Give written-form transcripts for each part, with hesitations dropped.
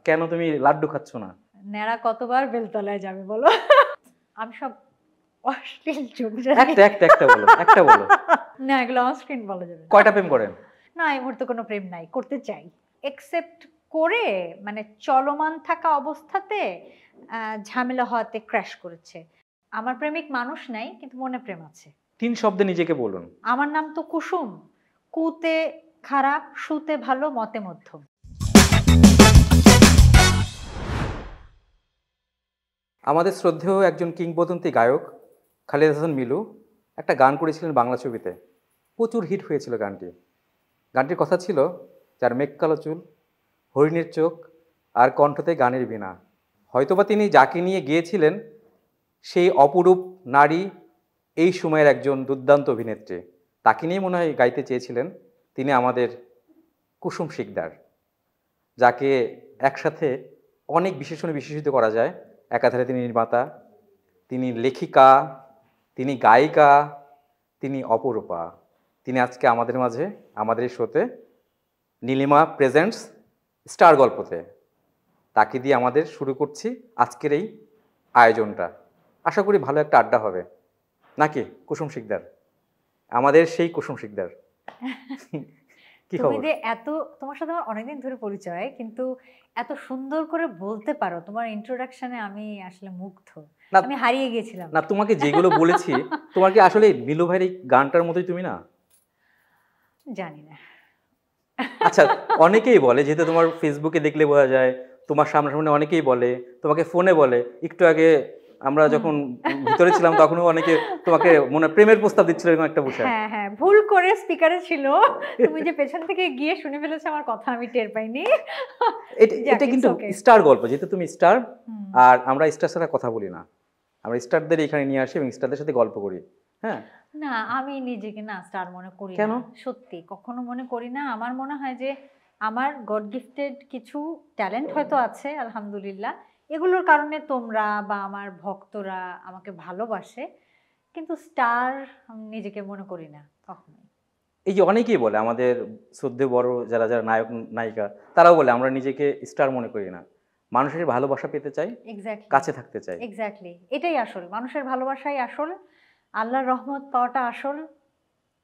কেন তুমি লাড্ডু খাচ্ছ না? নেড়া কতবার বেলতলায় যাবে বলো? আমি সব অশ্লীল যোগ জানি। একটা বলো, একটা বলো। না, এগুলো অন স্ক্রিন বলা যাবে না। কয়টা প্রেম করেন? না, এই মুহূর্তে কোনো প্রেম নাই, করতে চাই। একসেপ্ট করে মানে চলমান থাকা অবস্থাতে ঝামেলা হওয়াতে ক্র্যাশ করেছে। আমার প্রেমিক মানুষ নাই, কিন্তু মনে প্রেম আছে। 3 শব্দে নিজেকে বলুন। আমার নাম তো কুসুম, কুতে খারাপ, শুতে ভালো, মতে মধ্যম। আমাদের শ্রদ্ধেয় একজন কিংবদন্তি গায়ক খালেদ হাসান মিলু একটা গান করেছিলেন বাংলা ছবিতে। প্রচুর হিট হয়েছিল গানটি। গানটির কথা ছিল, যার মেঘ কালো চুল, হরিণের চোখ আর কণ্ঠতে গানের বীণা। হয়তোবা তিনি যাকে নিয়ে গিয়েছিলেন সেই অপরূপ নারী এই সময়ের একজন দুর্দান্ত অভিনেত্রী। তাকে নিয়ে মনে হয় গাইতে চেয়েছিলেন। তিনি আমাদের কুসুম শিকদার, যাকে একসাথে অনেক বিশেষণে বিশেষিত করা যায়। একাধারে তিনি নির্মাতা, তিনি লেখিকা, তিনি গায়িকা, তিনি অপরূপা। তিনি আজকে আমাদের মাঝে, আমাদের এই শোতে, নীলিমা প্রেজেন্টস স্টার গল্পতে। তাকে দিয়ে আমাদের শুরু করছি আজকের এই আয়োজনটা। আশা করি ভালো একটা আড্ডা হবে, নাকি কুসুম শিকদার? আমাদের সেই কুসুম শিকদার। কি তুমি খবর? যে এত, তোমার সাথে আমার অনেকদিন ধরে পরিচয়, কিন্তু এত সুন্দর করে বলতে পারো, তোমার ইন্ট্রোডাকশনে আমি আসলে মুগ্ধ। আমি হারিয়ে গিয়েছিলাম। না, তোমাকে যেগুলো বলেছি, তোমার কি আসলে মিলু ভাইয়ের এই গানটার মতোই তুমি না? জানি না। আচ্ছা, অনেকেই বলে, যেহেতু তোমার ফেসবুকে দেখলে বোঝা যায়, তোমার সামনাসামনি অনেকেই বলে, তোমাকে ফোনে বলে। একটু আগে আমরা যখন ভিতরে ছিলাম তখনও অনেকে তোমাকে মনে প্রেমের প্রস্তাব দিচ্ছিল এরকম একটা বসে। হ্যাঁ হ্যাঁ, ভুল করে স্পিকারে ছিল, তুমি যে পেছন থেকে গিয়ে শুনে ফেলেছো আমার কথা, আমি টের পাইনি। এটা কিন্তু স্টার গল্প, যেহেতু তুমি স্টার, আর আমরা স্টার ছাড়া কথা বলি না। আমরা স্টারদের এখানে নিয়ে আসি এবং স্টারদের সাথে গল্প করি। হ্যাঁ, না, আমি নিজেকে না স্টার মনে করি কেন? না, সত্যি কখনো মনে করি না। আমার মনে হয় যে আমার গড গিফটেড কিছু ট্যালেন্ট হয়তো আছে, আলহামদুলিল্লাহ। এগুলোর কারণে তোমরা বা আমার ভক্তরা আমাকে ভালোবাসে, কিন্তু স্টার নিজেকে মনে করি না কখনোই। এই যে অনেকেই বলে, আমাদের শ্রদ্ধেয় বড় যারা যারা নায়ক নায়িকা, তারাও বলে আমরা নিজেকে স্টার মনে করি না। মানুষের ভালোবাসা পেতে চাই, এক্স্যাক্টলি, কাছে থাকতে চাই। এক্স্যাক্টলি, এটাই আসল। মানুষের ভালোবাসাই আসল, আল্লাহর রহমত পাওয়াটা আসল।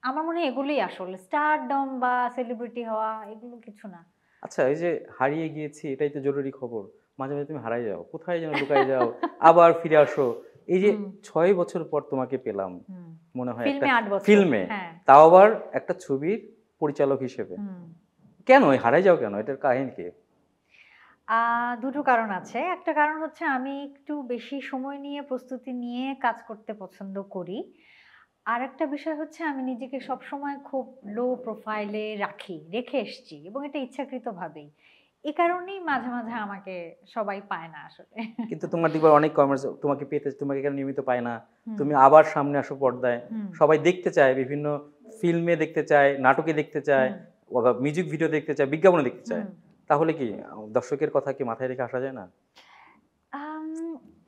আমার মনে হয় এগুলোই আসল। স্টারডম বা সেলিব্রিটি হওয়া এগুলো কিছু না। আচ্ছা, এই যে হারিয়ে গিয়েছি, এটাই তো জরুরি খবর। মাঝে মাঝে তুমি হারাই যাও, কোথায় যেন লুকাই যাও, আবার ফিরে আসো। এই যে 6 বছর পর তোমাকে পেলাম, মনে হয় একটা ফিল্মে 8 বছর, ফিল্মে, হ্যাঁ, তাও আবার একটা ছবির পরিচালক হিসেবে। কেন হারাই যাও কেন? এটার কাহিনী কি? দুটো কারণ আছে। একটা কারণ হচ্ছে আমি একটু বেশি সময় নিয়ে প্রস্তুতি নিয়ে কাজ করতে পছন্দ করি। আর একটা বিষয় হচ্ছে আমি নিজেকে সবসময় খুব লো প্রোফাইলে রেখে এসেছি, এবং এটা ইচ্ছাকৃতভাবেই। এই কারণেই মাঝে মাঝে আমাকে সবাই পায় না আসলে। কিন্তু তোমার দিকবার অনেক কমার্স তোমাকে পেতে, তোমাকে কেন নিয়মিত পায় না? তুমি আবার সামনে আসো পর্দায়, সবাই দেখতে চায়, বিভিন্ন ফিল্মে দেখতে চায়, নাটকে দেখতে চায়, মিউজিক ভিডিও দেখতে চায়, বিজ্ঞাপনে দেখতে চায়। তাহলে কি দর্শকের কথা কি মাথায় রেখে আসা যায় না?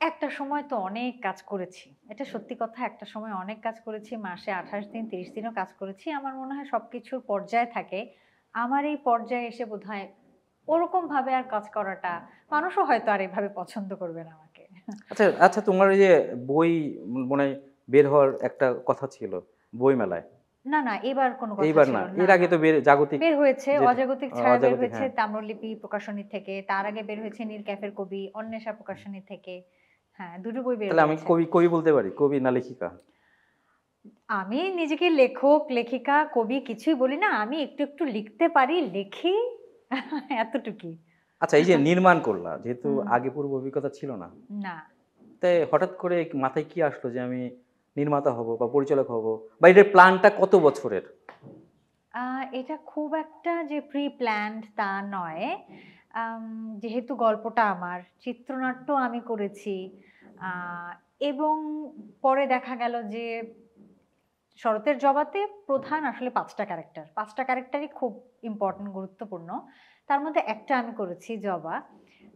একটা সময় তো অনেক কাজ করেছি, এটা সত্যি কথা। একটা সময় অনেক কাজ করেছি, মাসে 28 দিন 30 দিনও কাজ করেছি। আমার মনে হয় সবকিছুর পর্যায়ে থাকে। আমার এই পর্যায়ে এসে বোধহয় ওরকম ভাবে আর কাজ করাটা, মানুষও হয়তো আর এভাবে পছন্দ করবে না আমাকে। আচ্ছা আচ্ছা, তোমার এই যে বই মনে হয় বের হওয়ার একটা কথা ছিল বই মেলায়। না না, এবার কোনো কথা এইবার ছিল না, না। এর আগে তো জাগতিক বের হয়েছে, অজাগতিক ছায়া বের অজাগতিক, হয়েছে হ্যাঁ। তাম্রলিপি প্রকাশনী থেকে। তার আগে বের হয়েছে নীল ক্যাফের কবি অন্বেষা প্রকাশনী থেকে। হ্যাঁ, দুটো বই বের তাহলে আমি হয়েছে। কবি কবি বলতে পারি, কবি না লেখিকা? আমি নিজেকে লেখক, লেখিকা, কবি কিছুই বলি না। আমি একটু একটু লিখতে পারি, লেখি, এতটুকুই। আচ্ছা, এই যে নির্মাণ করলা, যেহেতু আগে পূর্ব অভিজ্ঞতা ছিল না, না, তাই হঠাৎ করে মাথায় কি আসলো যে আমি নির্মাতা হব বা পরিচালক হব, বা এটার প্ল্যানটা কত বছরের? এটা খুব একটা যে প্রি প্ল্যান্ড তা নয়। আম, যেহেতু গল্পটা আমার, চিত্রনাট্য আমি করেছি, আহ, এবং পরে দেখা গেল যে শরতের জবাতে প্রধান আসলে 5টা ক্যারেক্টার, 5টা ক্যারেক্টারই খুব ইম্পর্টেন্ট, গুরুত্বপূর্ণ। তার মধ্যে একটা আমি করেছি, জবা।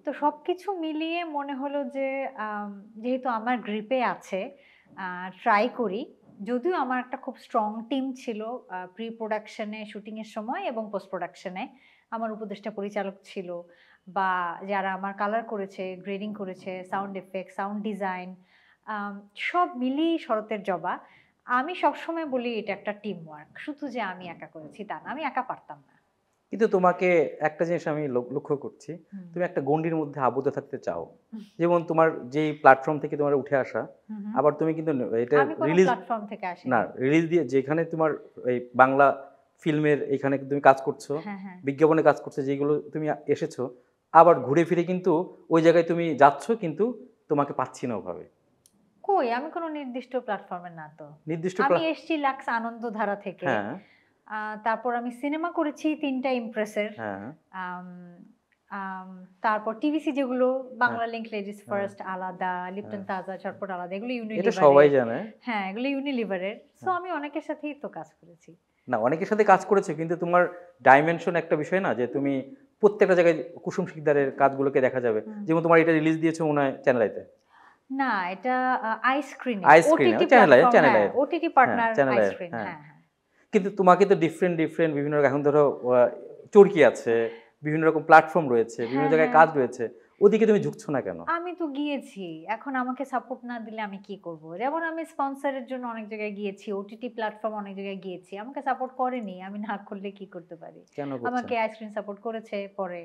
তো সবকিছু মিলিয়ে মনে হলো যে যেহেতু আমার গ্রিপে আছে, ট্রাই করি। যদিও আমার একটা খুব স্ট্রং টিম ছিল প্রি প্রোডাকশনে, শুটিংয়ের সময় এবং পোস্ট প্রোডাকশনে। আমার উপদেষ্টা পরিচালক ছিল, বা যারা আমার কালার করেছে, গ্রেডিং করেছে, সাউন্ড এফেক্ট, সাউন্ড ডিজাইন, সব মিলিয়ে শরতের জবা। আমি সবসময় বলি এটা একটা টিম ওয়ার্ক, শুধু যে আমি একা করেছি তা না, আমি একা পারতাম না। কিন্তু তোমাকে একটা জিনিস আমি লক্ষ্য করছি, হুম, তুমি একটা গণ্ডির মধ্যে আবদ্ধ থাকতে চাও। হুম, যেমন তোমার যেই প্ল্যাটফর্ম থেকে তোমার উঠে আসা, হুম, হুম। আবার তুমি কিন্তু এটা আমি কোনো রিলিজ প্ল্যাটফর্ম থেকে না আসিনি। রিলিজ দিয়ে যেখানে তোমার এই বাংলা ফিল্মের এখানে তুমি কাজ করছো, হ্যাঁ, হ্যাঁ। বিজ্ঞাপনে কাজ করছো যেগুলো তুমি এসেছো, আবার ঘুরে ফিরে কিন্তু ওই জায়গায় তুমি যাচ্ছ কিন্তু তোমাকে পাচ্ছি না ওভাবে। কই আমি কোনো নির্দিষ্ট প্ল্যাটফর্মে না তো। নির্দিষ্ট আমি এসছি লাক্স আনন্দধারা থেকে। হ্যাঁ, তারপর আমি সিনেমা করেছি ৩ টা ইমপ্রেসের। হ্যাঁ, আম আম তারপর টিভিসি যেগুলো হ্যাঁ, বাংলা লিংক, লেডিস হ্যাঁ, ফার্স্ট আলাদা, লিপটন হ্যাঁ। তাজা, চটপট আলাদা, এগুলো এটা সবাই ইউনিলিভারের। জানে। হ্যাঁ, এগুলো ইউনিলিভারের। সো হ্যাঁ। আমি অনেকের সাথেই তো কাজ করেছি। না অনেকের সাথে কাজ করেছো কিন্তু তোমার ডাইমেনশন একটা বিষয় না যে তুমি প্রত্যেকটা জায়গায় কুসুম শিকদারের কাজগুলোকে দেখা যাবে। হুম। যেমন তোমার এটা রিলিজ দিয়েছো মনে হয় চ্যানেল আইতে। না, এটা আইস্ক্রিনে, আইস্ক্রিনে OTT Channel i, platform, Channel হ্যাঁ, আই। ওটিটি হ্যাঁ, পার্টনার চ্যানেল আই। আইস্ক্রিন। হ্যাঁ। হ্যাঁ, হ্যাঁ। কিন্তু তোমাকে তো ডিফারেন্ট বিভিন্ন এখন ধরো চরকি আছে, বিভিন্ন রকম প্ল্যাটফর্ম রয়েছে, বিভিন্ন হ্যাঁ, জায়গায় হ্যাঁ। কাজ রয়েছে। ওদিকে তুমি ঝুঁকছো না কেন? আমি তো গিয়েছি। এখন আমাকে সাপোর্ট না দিলে আমি কি করব? যেমন আমি স্পন্সরের জন্য অনেক জায়গায় গিয়েছি, ওটিটি প্ল্যাটফর্ম অনেক জায়গায় গিয়েছি। আমাকে সাপোর্ট করেনি। আমি না করলে কি করতে পারি? কেন করছে আমাকে না? আইসক্রিম সাপোর্ট করেছে পরে।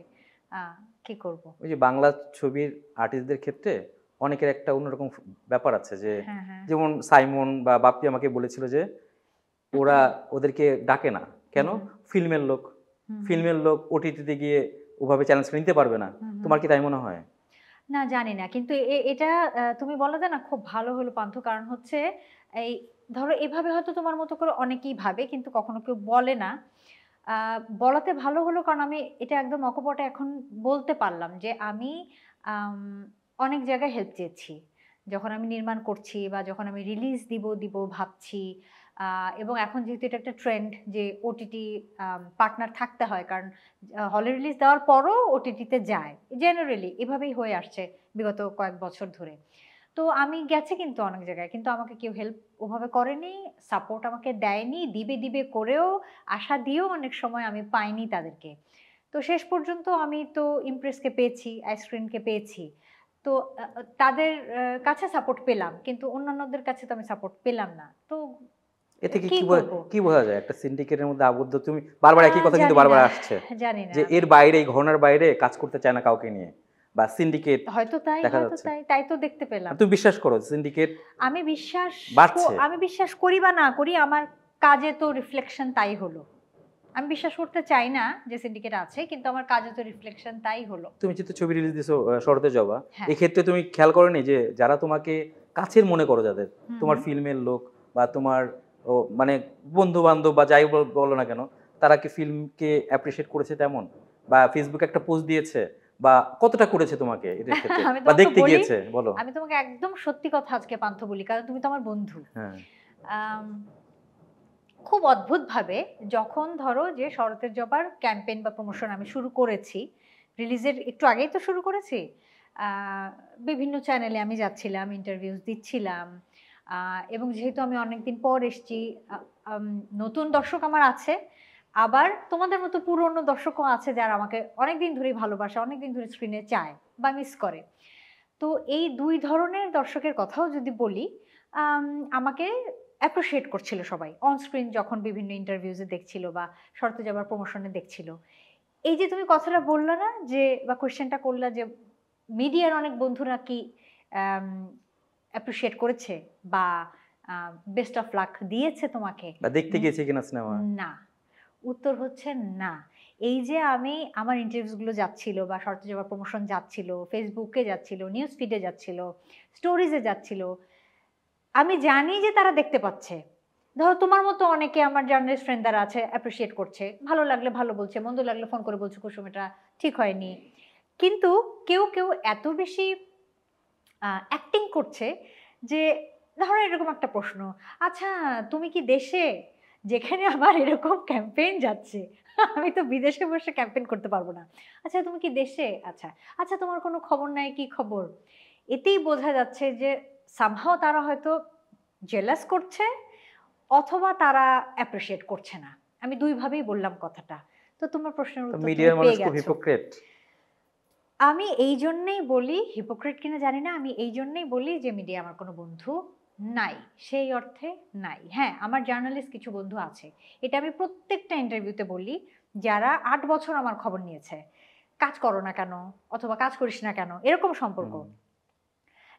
আ কি করব? ওই যে বাংলা ছবির আর্টিস্টদের ক্ষেত্রে অনেকের একটা অন্যরকম ব্যাপার আছে যে হ্যাঁ, হ্যাঁ। যেমন সাইমন বা বাপ্পি আমাকে বলেছিল যে ওরা ওদেরকে ডাকে না। হুম, কেন? হুম, ফিল্মের লোক। হুম, হুম, ফিল্মের লোক ওটিটিতে গিয়ে ওভাবে চ্যালেঞ্জটা নিতে পারবে না। হুম, হুম। তোমার কি তাই মনে হয়? না জানি না। কিন্তু এটা তুমি বলাতে না খুব ভালো হলো পান্থ। কারণ হচ্ছে এই ধরো এভাবে হয়তো তোমার মতো করে অনেকেই ভাবে কিন্তু কখনো কেউ বলে না। আ বলাতে ভালো হলো কারণ আমি এটা একদম অকপটে এখন বলতে পারলাম যে আমি আম অনেক জায়গায় হেল্প চেয়েছি। যখন আমি নির্মাণ করছি বা যখন আমি রিলিজ দিব ভাবছি। আ এবং এখন যেহেতু এটা একটা ট্রেন্ড যে ওটিটি পার্টনার থাকতে হয়। কারণ হলে রিলিজ দেওয়ার পরও ওটিটিতে যায়। জেনারেলি এভাবেই হয়ে আসছে বিগত কয়েক বছর ধরে। তো আমি গেছি কিন্তু অনেক জায়গায়। কিন্তু আমাকে কেউ হেল্প ওভাবে করেনি, সাপোর্ট আমাকে দেয়নি। দিবে করেও আশা দিয়েও অনেক সময় আমি পাইনি তাদেরকে। তো শেষ পর্যন্ত আমি তো ইমপ্রেসকে পেয়েছি, আইসক্রিনকে পেয়েছি। তো তাদের কাছে সাপোর্ট পেলাম। কিন্তু অন্যান্যদের কাছে তো আমি সাপোর্ট পেলাম না। তো এ থেকে কি করব? কি বোঝা যায়? একটা সিন্ডিকেটের মধ্যে আবদ্ধ তুমি বারবার একই কথা কিন্তু জানি না, বারবার আসছে। জানি না যে আমি। এর বাইরে এই ঘটনার বাইরে কাজ করতে চায় না কাউকে নিয়ে। বা সিন্ডিকেট হয়তো তাই, দেখা হয়তো যাচ্ছে। তাই। তাই তো দেখতে পেলাম। তুমি বিশ্বাস করো সিন্ডিকেট আমি বিশ্বাস বাড়ছে? আমি বিশ্বাস করি বা না করি আমার কাজে তো রিফ্লেকশন তাই হলো। আমি বিশ্বাস করতে চাই না যে সিন্ডিকেট আছে কিন্তু আমার কাজে তো রিফ্লেকশন তাই হলো। তুমি যেহেতু ছবি রিলিজ দিছো 'শরতের জবা', হ্যাঁ। এক্ষেত্রে তুমি খেয়াল করোনি যে যারা তোমাকে কাছের মনে করো যাদের, হুম, তোমার হুম। ফিল্মের লোক বা তোমার মানে বন্ধু-বান্ধব বা যাই বলো না কেন, তারা কি ফিল্মকে অ্যাপ্রিশিয়েট করেছে তেমন? বা ফেসবুকে একটা পোস্ট দিয়েছে বা কতটা করেছে তোমাকে এটার ক্ষেত্রে? আমি বা তোমাকে দেখতে বলি, গিয়েছে বলো? আমি তোমাকে একদম সত্যি কথা আজকে পান্থ বলি। কারণ তুমি তো আমার বন্ধু। হ্যাঁ, আম খুব অদ্ভুতভাবে যখন ধরো যে শরতের জবার ক্যাম্পেইন বা প্রমোশন আমি শুরু করেছি, রিলিজের একটু আগেই তো শুরু করেছি। আ বিভিন্ন চ্যানেলে আমি যাচ্ছিলাম, ইন্টারভিউজ দিচ্ছিলাম। আ এবং যেহেতু আমি অনেকদিন পর এসছি, আ আম নতুন দর্শক আমার আছে। আবার তোমাদের মতো পুরনো দর্শকও আছে যারা আমাকে অনেকদিন ধরেই ভালোবাসে, অনেকদিন ধরে স্ক্রিনে চায় বা মিস করে। তো এই ২ ধরনের দর্শকের কথাও যদি বলি, আম আমাকে অ্যাপ্রিশিয়েট করছিল সবাই। অন স্ক্রিন যখন বিভিন্ন ইন্টারভিউজ এ দেখছিল বা শরতে যাবার প্রমোশনে দেখছিল। এই যে তুমি কথাটা বললা না যে বা কোয়েশ্চেনটা করলা যে মিডিয়ার অনেক বন্ধু নাকি অ্যাম অ্যাপ্রিশিয়েট করেছে বা আ বেস্ট অফ লাক দিয়েছে তোমাকে। বা দেখতে উম গিয়েছে কিনা সিনেমা? না। উত্তর হচ্ছে না। এই যে আমি আমার ইন্টারভিউজ গুলো যাচ্ছিল বা শরতে যাবার প্রমোশন যাচ্ছিল, ফেসবুকে যাচ্ছিল, নিউজ ফিডে যাচ্ছিল, স্টোরিজ এ যাচ্ছিল। আমি জানি যে তারা দেখতে পাচ্ছে। ধরো তোমার মতো অনেকে আমার জার্নালিস্ট ফ্রেন্ড যারা আছে অ্যাপ্রিশিয়েট করছে। ভালো লাগলে ভালো বলছে, মন্দ লাগলে ফোন করে বলছে, "কুসুম এটা ঠিক হয়নি।" কিন্তু কেউ এত বেশি অ্যাক্টিং করছে যে ধরো এরকম একটা প্রশ্ন, "আচ্ছা তুমি কি দেশে? যেখানে আমার এরকম ক্যাম্পেইন যাচ্ছে। আমি তো বিদেশে বসে ক্যাম্পেইন করতে পারব না। আচ্ছা তুমি কি দেশে? আচ্ছা। আচ্ছা তোমার কোনো খবর নাই, কি খবর?" এতেই বোঝা যাচ্ছে যে সামহাউ তারা হয়তো জেলাস করছে অথবা তারা অ্যাপ্রিশিয়েট করছে না। আমি ২ ভাবেই বললাম কথাটা। তো তোমার প্রশ্নের তো উত্তর তুমি মিডিয়ার মানুষ পেয়ে খুব গেছো। হিপোক্রেট। আমি এই জন্যেই বলি, হিপোক্রেট কিনা জানি না, আমি এই জন্যেই বলি যে মিডিয়া আমার কোনো বন্ধু নাই, সেই অর্থে নাই। হ্যাঁ, আমার জার্নালিস্ট কিছু বন্ধু আছে, এটা আমি প্রত্যেকটা ইন্টারভিউতে বলি, যারা 8 বছর আমার খবর নিয়েছে, কাজ করো না কেন অথবা কাজ করিস না কেন, এরকম সম্পর্ক।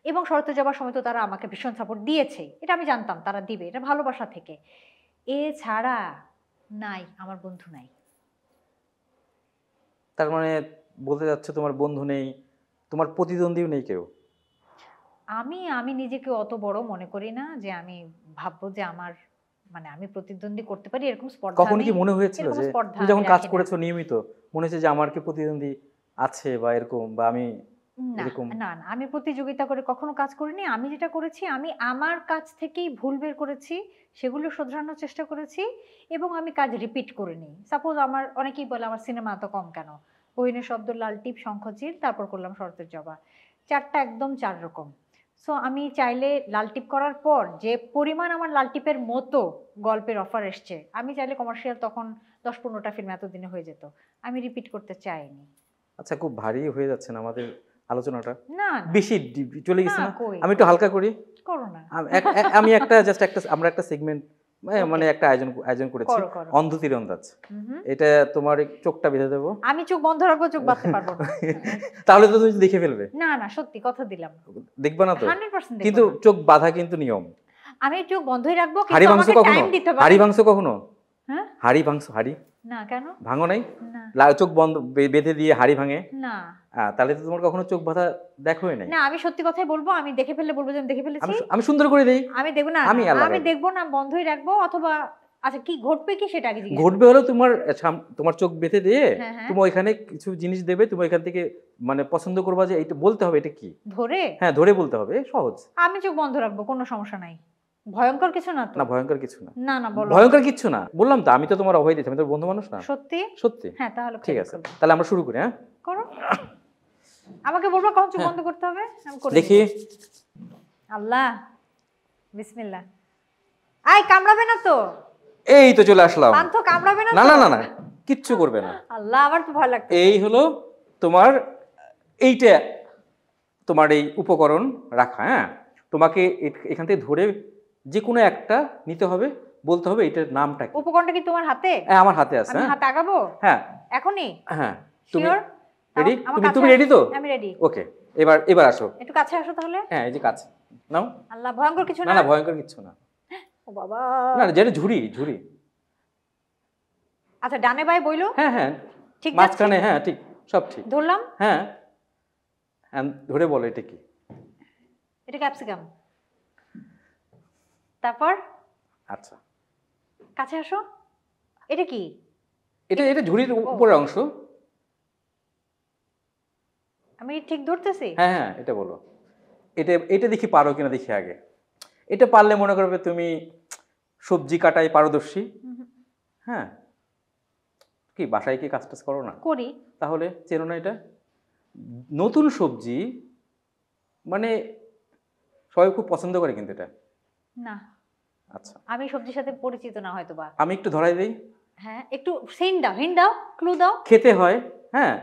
এবং শরতে যাবার সময় তো তারা আমাকে ভীষণ সাপোর্ট দিয়েছে, এটা আমি জানতাম তারা দিবে, এটা ভালোবাসা থেকে। এছাড়া নাই, আমার বন্ধু নাই। তার মানে বলতে যাচ্ছে তোমার বন্ধু নেই, তোমার প্রতিদ্বন্দ্বীও নেই কেউ? আমি আমি নিজেকে অত বড় মনে করি না যে আমি ভাববো যে আমার মানে আমি প্রতিদ্বন্দ্বী করতে পারি, এরকম স্পর্ধা কখনো আমি কি মনে হয়েছিল এরকম যে স্পর্ধা তুমি আমি যখন কাজ রাখি না। করেছো নিয়মিত, মনে হয়েছে যে আমার কি প্রতিদ্বন্দ্বী আছে বা এরকম, বা আমি না এরকম? না না, আমি প্রতিযোগিতা করে কখনো কাজ করিনি। আমি যেটা করেছি, আমি আমার কাজ থেকেই ভুল বের করেছি, সেগুলো শোধরানোর চেষ্টা করেছি, এবং আমি কাজ রিপিট করিনি। সাপোজ আমার অনেকেই বলে আমার সিনেমা এত কম কেন, কোহিনূর শব্দ, লাল টিপ, শঙ্খচিল, তারপর করলাম শরতের জবা, চারটা একদম 4 রকম। সো আমি চাইলে লাল টিপ করার পর যে পরিমাণ আমার লাল টিপের মতো গল্পের অফার এসছে, আমি চাইলে কমার্শিয়াল তখন 10-15টা ফিল্ম এতদিনে হয়ে যেত। আমি রিপিট করতে চাইনি। আচ্ছা, খুব ভারী হয়ে যাচ্ছে না আমাদের আলোচনাটা? না না বেশি চলে না, গেছে না? কই আমি একটু হালকা করি। করো না, আমি একটা জাস্ট একটা আমরা একটা সেগমেন্ট মানে ওকে, একটা আয়োজন আয়োজন করেছি, করো করো। অন্ধ তীরন্দাজ। হুম, এটা তোমার এই চোখটা বেঁধে দেবো। আমি চোখ বন্ধ রাখবো, চোখ বাঁধতে পারবো না। তাহলে তো তুমি দেখে ফেলবে। না না, সত্যি কথা দিলাম, দেখবা না তো? 100% দেখবো কিন্তু না। চোখ বাঁধা কিন্তু নিয়ম। আমি চোখ বন্ধই রাখবো, হাড়ি কিন্তু ভাঙছো আমাকে কখনো? টাইম দিতে হাড়ি পারি। ভাঙছো কখনো? হ্যাঁ, হাড়ি ভাঙছো? হাড়ি না কেন? ভাঙো নাই? না চোখ বন্ধ বেঁধে দিয়ে হাড়ি ভাঙে? না তাহলে তো তোমার কখনো চোখ বাঁধা দেখোই নাই। না, আমি সত্যি কথাই বলবো, আমি দেখে ফেললে বলবো যে আমি দেখে ফেলেছি। আমি আমি সুন্দর করে দেই। আমি দেখবো না, আমি না, আল্লাহ আমি রাখবো। দেখবো না, বন্ধই রাখবো। অথবা আচ্ছা, কি ঘটবে কি সেটা আগে জিজ্ঞেস ঘটবে করো। হলো তোমার তোমার চোখ বেঁধে দিয়ে হ্যাঁ হ্যাঁ, তুমি ওইখানে কিছু জিনিস দেবে, তুমি ওইখান থেকে মানে পছন্দ করবা যে এটা বলতে হবে এটা কি। ধরে হ্যাঁ, ধরে বলতে হবে, সহজ। আমি চোখ বন্ধ রাখবো, কোনো সমস্যা নাই। ভয়ঙ্কর কিছু না তো? না, ভয়ঙ্কর কিছু না। না না, বলো। ভয়ঙ্কর কিছু না, বললাম তো, আমি তো তোমার অভয় দিচ্ছি, আমি তো বন্ধু মানুষ না। সত্যি? সত্যি। হ্যাঁ, তাহলে ঠিক করে আছে, ফেলবো। তাহলে আমরা শুরু করি। হ্যাঁ, করো, আমাকে বলবো কখন চোখ হ্যাঁ। বন্ধ করতে হবে, আমি করে দেখি। দেব। আল্লাহ, বিসমিল্লাহ। আই, কামড়াবে না তো? এই তো চলে আসলাম। পান্থ কামড়াবে না না তো? না না না, কিচ্ছু করবে না। আল্লাহ, আমার তো ভয় লাগছে। এই হলো তোমার এইটা, তোমার এই উপকরণ রাখা। হ্যাঁ, তোমাকে এখান থেকে ধরে যে কোনো একটা নিতে হবে, বলতে হবে এটার নামটা কি। উপকরণটা কি তোমার হাতে? হ্যাঁ, আমার হাতে আছে। আমি হ্যাঁ হাত আগাবো হ্যাঁ এখনই? হ্যাঁ, তুমি শিওর? রেডি? আমার তুমি কাছে তুমি রেডি আসো। তো? আমি রেডি। ওকে, এবার এবার আসো। একটু কাছে আসো তাহলে। হ্যাঁ, এই যে কাছে নাও। আল্লাহ, ভয়ঙ্কর কিছু না না? না, ভয়ঙ্কর কিচ্ছু না। ও বাবা। না না, যেটা ঝুড়ি ঝুড়ি। আচ্ছা, ডানে বাই বইলো? হ্যাঁ হ্যাঁ, ঠিক যাচ্ছে? মাঝখানে, হ্যাঁ ঠিক, সব ঠিক। ধরলাম। হ্যাঁ হ্যাঁ, ধরে বলো এটা কি। এটা ক্যাপসিকাম। তারপর আচ্ছা, কাছে আসো। এটা কি? এটা এটা ঝুড়ির উপরের অংশ। আমি ঠিক ধরতেছি? হ্যাঁ হ্যাঁ, এটা বলো। এটা এটা দেখি পারো কিনা দেখি আগে। এটা পারলে মনে করবে তুমি সবজি কাটায় পারদর্শী। হ্যাঁ, কি বাসায় কি কাজ টাজ করো না? করি। তাহলে চেনো না এটা? নতুন সবজি, মানে সবাই খুব পছন্দ করে কিন্তু এটা। না, আচ্ছা, আমি সবজির সাথে পরিচিত না হয়তো বা। আমি একটু ধরাই দেই। হ্যাঁ, একটু হিন্ট দাও, হিন্ট দাও, ক্লু দাও। খেতে হয়। হ্যাঁ,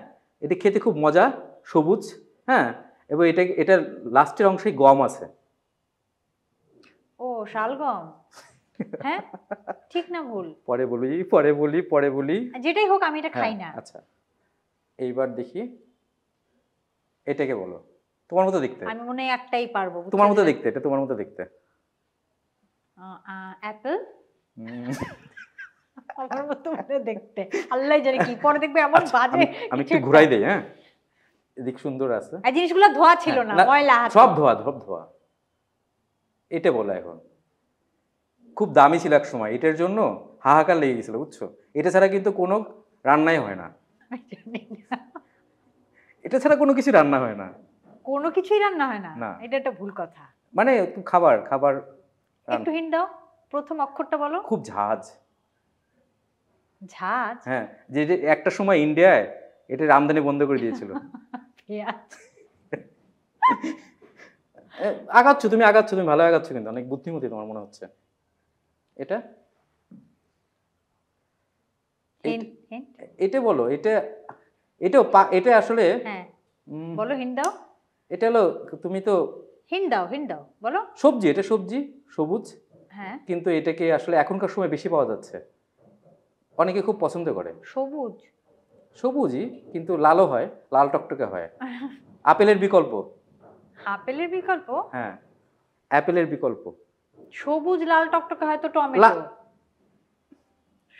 এটা খেতে খুব মজা, সবুজ। হ্যাঁ, এবং এটার লাস্টের অংশে গম আছে। ও, শালগম। হ্যাঁ, ঠিক না ভুল? পরে বলি, পরে বলি, পরে বলি। যেটাই হোক, আমি এটা হ্যাঁ, খাই না। আচ্ছা, এইবার দেখি এটাকে বলো। তোমার মতো দেখতে। আমি মনে হয় একটাই পারবো। তোমার মতো দেখতে, এটা তোমার মতো দেখতে। অ্যাপেল। উম, আমার মতো মানে দেখতে, আল্লাহ জানে কি পরে দেখবে এমন আচ্ছা, বাজে। আমি একটু ঘুরাই দেই। হ্যাঁ, এদিক সুন্দর আছে। এই জিনিসগুলো ধোয়া ছিল না, না, ময়লা হাতে। সব ধোয়া, সব ধোয়া। এটা বলো এখন। খুব দামি ছিল এক সময়, এটার জন্য হাহাকার লেগে গেছিল, বুঝছো? এটা ছাড়া কিন্তু কোনো রান্নাই হয় না। আমি জানি না। এটা ছাড়া কোনো কিছু রান্না হয় না। কোনো কিছুই রান্না হয় না? না। এটা একটা ভুল কথা। মানে খাবার খাবার একটু হিন্ট দাও, প্রথম অক্ষরটা বলো। খুব ঝাঁজ। ঝাঁজ? হ্যাঁ, যে যে একটা সময় ইন্ডিয়ায় এটার আমদানি বন্ধ করে দিয়েছিল। পেঁয়াজ। আগাচ্ছ তুমি, আগাচ্ছ তুমি, ভালো আগাচ্ছ, কিন্তু অনেক বুদ্ধিমতী তোমার মনে হচ্ছে। এটা হিন্ট, হিন্ট। এটা বলো। এটা এটাও এটা আসলে হ্যাঁ, বলো, হিন্ট দাও। এটা হলো, তুমি তো হিন্ট দাও, হিন্ট দাও, বলো। সবজি, এটা সবজি, সবুজ, হ্যাঁ, কিন্তু এটাকে আসলে এখনকার সময় বেশি পাওয়া যাচ্ছে, অনেকে খুব পছন্দ করে। সবুজ। সবুজই, কিন্তু লালও হয়, লাল টকটকে হয়। আপেলের বিকল্প। আপেলের বিকল্প? হ্যাঁ, অ্যাপেলের বিকল্প। সবুজ লাল টকটকে হয় তো লা টমেটো।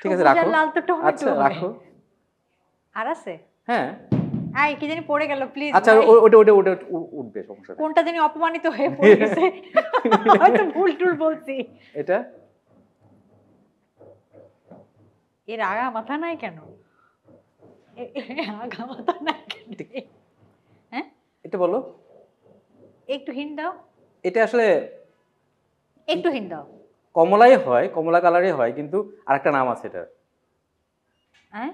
ঠিক আছে, সবুজ আর রাখো। লাল তো টমেটো আচ্ছা, হয়। রাখো। আর আছে? হ্যাঁ। আই কি জানি পড়ে গেল, প্লিজ আচ্ছা, ভাই। ওটা ওটা ওটা উঠবে, সমস্যা নেই। কোনটা জানি অপমানিত হয়ে পড়ে গেছে, হয়তো ভুল টুল বলছি। এটা এর আগা মাথা নাই কেন? আগা মাথা নাই কেন? হ্যাঁ, এটা বলো। একটু হিন্ট দাও, এটা আসলে একটু হিন্ট দাও। কমলাই হয়, কমলা কালারই হয়, কিন্তু আরেকটা নাম আছে এটার। হ্যাঁ,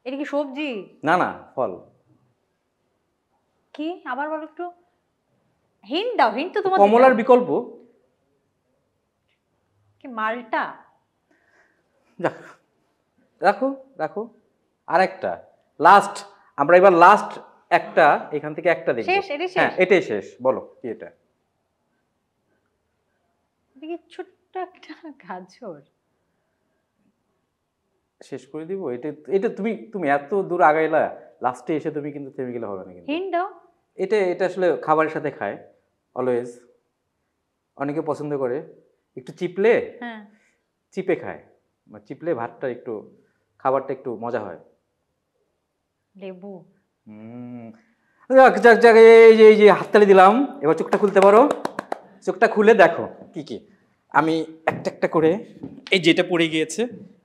এটা কি সবজি? না না, ফল। কি, আবার বলো একটু, হিন্ট দাও, হিন্ট তো তোমার কমলার বিকল্প। কি, মালটা? যাক, রাখো রাখো। আরেকটা, লাস্ট, আমরা এবার লাস্ট একটা, এখান থেকে একটা দেখব। শেষ, এটাই হ্যাঁ, শেষ? এটাই শেষ। বলো কি এটা? দেখি ছোট্ট একটা গাজর। শেষ করে দিব এটা? এটা তুমি তুমি এত দূর আগাইলা, লাস্টে এসে তুমি কিন্তু থেমে গেলে হবে না কিন্তু। হিন্ট দাও। এটা এটা আসলে খাবারের সাথে খায় অলওয়েজ, অনেকে পছন্দ করে। একটু চিপলে, হ্যাঁ, চিপে খায়, মানে চিপলে ভাতটা একটু, খাবারটা একটু মজা হয়। লেবু। যাক যাক যাক, এই যে হাততালি দিলাম, এবার চোখটা খুলতে পারো। চোখটা খুলে দেখো কি কি। আমি একটা একটা করে, এই যেটা পড়ে গিয়েছে,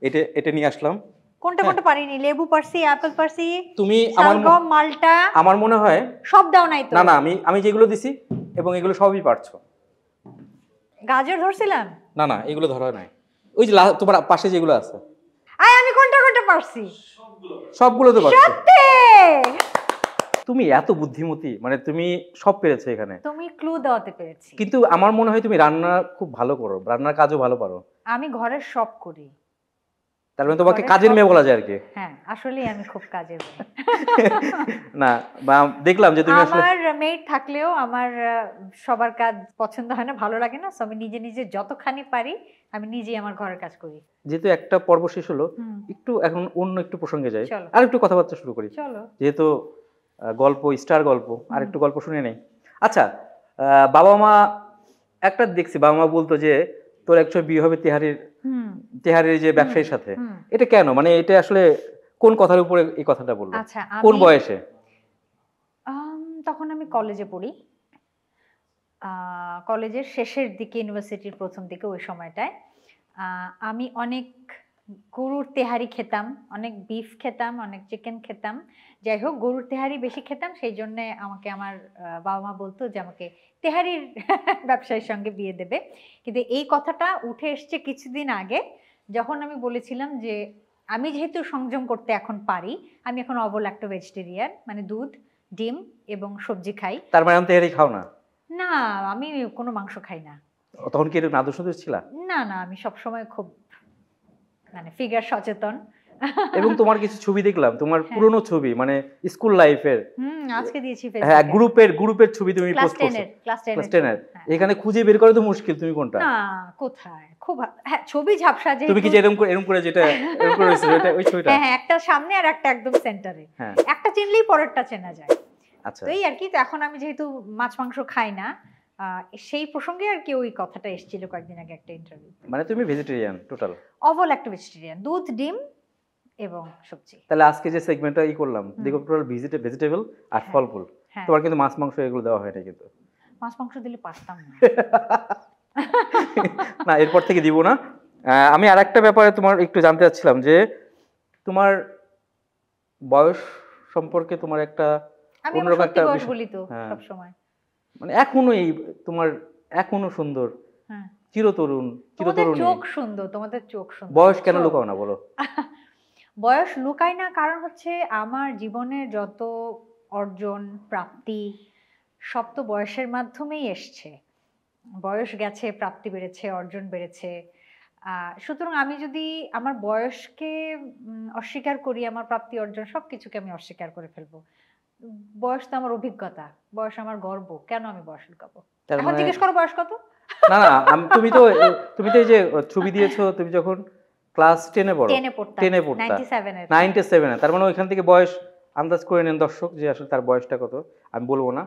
এটা এটা নিয়ে আসলাম। কোনটা কোনটা পারিনি? লেবু পারছি, আপেল পারছি, তুমি শালগম, মালটা। আমার মনে হয় সব দাও নাই তো? না না, আমি আমি যেগুলো দিছি এবং এগুলো সবই পারছো। গাজর ধরছিলাম? না না, এগুলো ধরা নাই। ওই যে তোমার পাশে যেগুলো আছে, আয়, আমি কোনটা কোনটা পারছি? সবগুলো তো পারছো। সত্যি? তুমি এত বুদ্ধিমতী, মানে তুমি সব পেরেছো এখানে। তুমি ক্লু দেওয়াতে পেরেছি। কিন্তু আমার মনে হয় তুমি রান্না খুব ভালো করো, রান্নার কাজও ভালো পারো। আমি ঘরের সব করি। তার মানে তোমাকে ঘরের কাজের সব মেয়ে বলা করি। যায় আর কি। হ্যাঁ, আসলেই আমি খুব কাজের মেয়ে। না, বা দেখলাম যে তুমি আসলে, আমার মেড থাকলেও আমার সবার কাজ পছন্দ হয় না, ভালো লাগে না। সো আমি নিজে নিজে যতখানি পারি আমি নিজেই আমার ঘরের কাজ করি। যেহেতু একটা পর্ব শেষ হলো, হুম, একটু এখন অন্য একটু প্রসঙ্গে যাই, চলো আর একটু কথাবার্তা শুরু করি। চলো। যেহেতু গল্প, স্টার গল্প, আর হুম, একটু গল্প শুনে নেই। আচ্ছা, বাবা মা, একটা দেখছি বাবা মা বলতো যে তোর একসময় বিয়ে হবে তেহারির, হুম, তেহারির যে হুম, ব্যবসায়ীর সাথে। হুম। এটা কেন, মানে এটা আসলে কোন কথার উপরে এই কথাটা বললো? আচ্ছা, কোন আমি বয়সে? তখন আমি কলেজে পড়ি। কলেজের শেষের দিকে, ইউনিভার্সিটির প্রথম দিকে, ওই সময়টায় আমি অনেক গরুর তেহারি খেতাম, অনেক বিফ খেতাম, অনেক চিকেন খেতাম। যাই হোক, গরুর তেহারি বেশি খেতাম, সেই জন্য আমাকে আমার বাবা মা বলতো যে আমাকে তেহারির ব্যবসায়ীর সঙ্গে বিয়ে দেবে। কিন্তু এই কথাটা উঠে এসছে কিছুদিন আগে, যখন আমি বলেছিলাম যে আমি যেহেতু সংযম করতে এখন পারি, আমি এখন অবল্যাক্টো ভেজিটেরিয়ান, মানে দুধ, ডিম এবং সবজি খাই। তার মানে আমি তেহারি খাও না? না, আমি কোনো মাংস খাই না। তখন কি একটু নাদুস নুদুস ছিলা? না না, আমি সবসময় খুব, মানে ফিগার সচেতন। এবং তোমার কিছু ছবি দেখলাম, তোমার হ্যাঁ। পুরনো ছবি, মানে স্কুল লাইফের। আজকে দিয়েছি হ্যাঁ, ফেসবুকে। গ্রুপের ছবি তুমি ক্লাস পোস্ট করছো। 10 এর, ক্লাস 10 ক্লাস এর 10 ছবি। এর। হ্যাঁ। এখানে খুঁজে বের করা তো মুশকিল, তুমি কোনটা? না, কোথায়? খুব হ্যাঁ, ছবি ঝাপসা তুমি কি যেহেতু। যে এরকম করে যেটা এরকম করে রয়েছে, ওইটা ওই ছবিটা? হ্যাঁ হ্যাঁ, একটা সামনে আর একটা একদম সেন্টারে। হ্যাঁ। একটা চিনলেই পরেরটা চেনা যায়। আচ্ছা, তো এই আর কি। তো এখন আমি যেহেতু মাছ মাংস খাই না, সেই প্রসঙ্গে আর কি ওই কথাটা এসেছিল কয়েকদিন আগে একটা ইন্টারভিউ। মানে তুমি ভেজিটেরিয়ান টোটাল? অবল্যাক্টো ভেজিটেরিয়ান, দুধ, ডিম এবং সবজি। তাহলে আজকে যে সেগমেন্টটা করলাম, দেখো টোটাল ভেজিটেবল আর হ্যাঁ, ফল ফুল। হ্যাঁ। তোমার কিন্তু মাছ মাংস এগুলো দেওয়া হয় না কিন্তু। মাছ মাংস দিলে পারতাম না। না, এরপর থেকে দিব না। আমি আর একটা ব্যাপারে তোমার একটু জানতে চাচ্ছিলাম যে তোমার বয়স সম্পর্কে তোমার একটা আমি আমার অন্যরকম সত্যি একটা বয়স বিষয়। বলি তো হ্যাঁ, সব সময়। মানে এখনো এই তোমার এখনো সুন্দর, হ্যাঁ, চিরতরুণ, তোমাদের চিরতরুণী। চোখ সুন্দর, তোমাদের চোখ সুন্দর। বয়স কেন বুঝছো? লুকাও না বলো? বয়স লুকাই না, কারণ হচ্ছে আমার জীবনে যত অর্জন, প্রাপ্তি, সব তো বয়সের মাধ্যমেই এসছে। বয়স গেছে, প্রাপ্তি বেড়েছে, অর্জন বেড়েছে। সুতরাং আমি যদি আমার বয়সকে অস্বীকার করি, আমার প্রাপ্তি অর্জন সবকিছুকে আমি অস্বীকার করে ফেলবো। বয়স তো আমার অভিজ্ঞতা, বয়স আমার গর্ব, কেন আমি বয়স লুকাবো? তার এখন মানে জিজ্ঞেস করো বয়স কত? না না তুমি তো এই যে ছবি দিয়েছো তুমি যখন ক্লাস 10-এ পড়ো, 10 এ পড়তাম, 10-এ পড়তা, 97 এর। 97-এ, তার মানে ওইখান থেকে বয়স আন্দাজ করে নেন দর্শক যে আসলে তার বয়সটা কত। আমি বলবো না।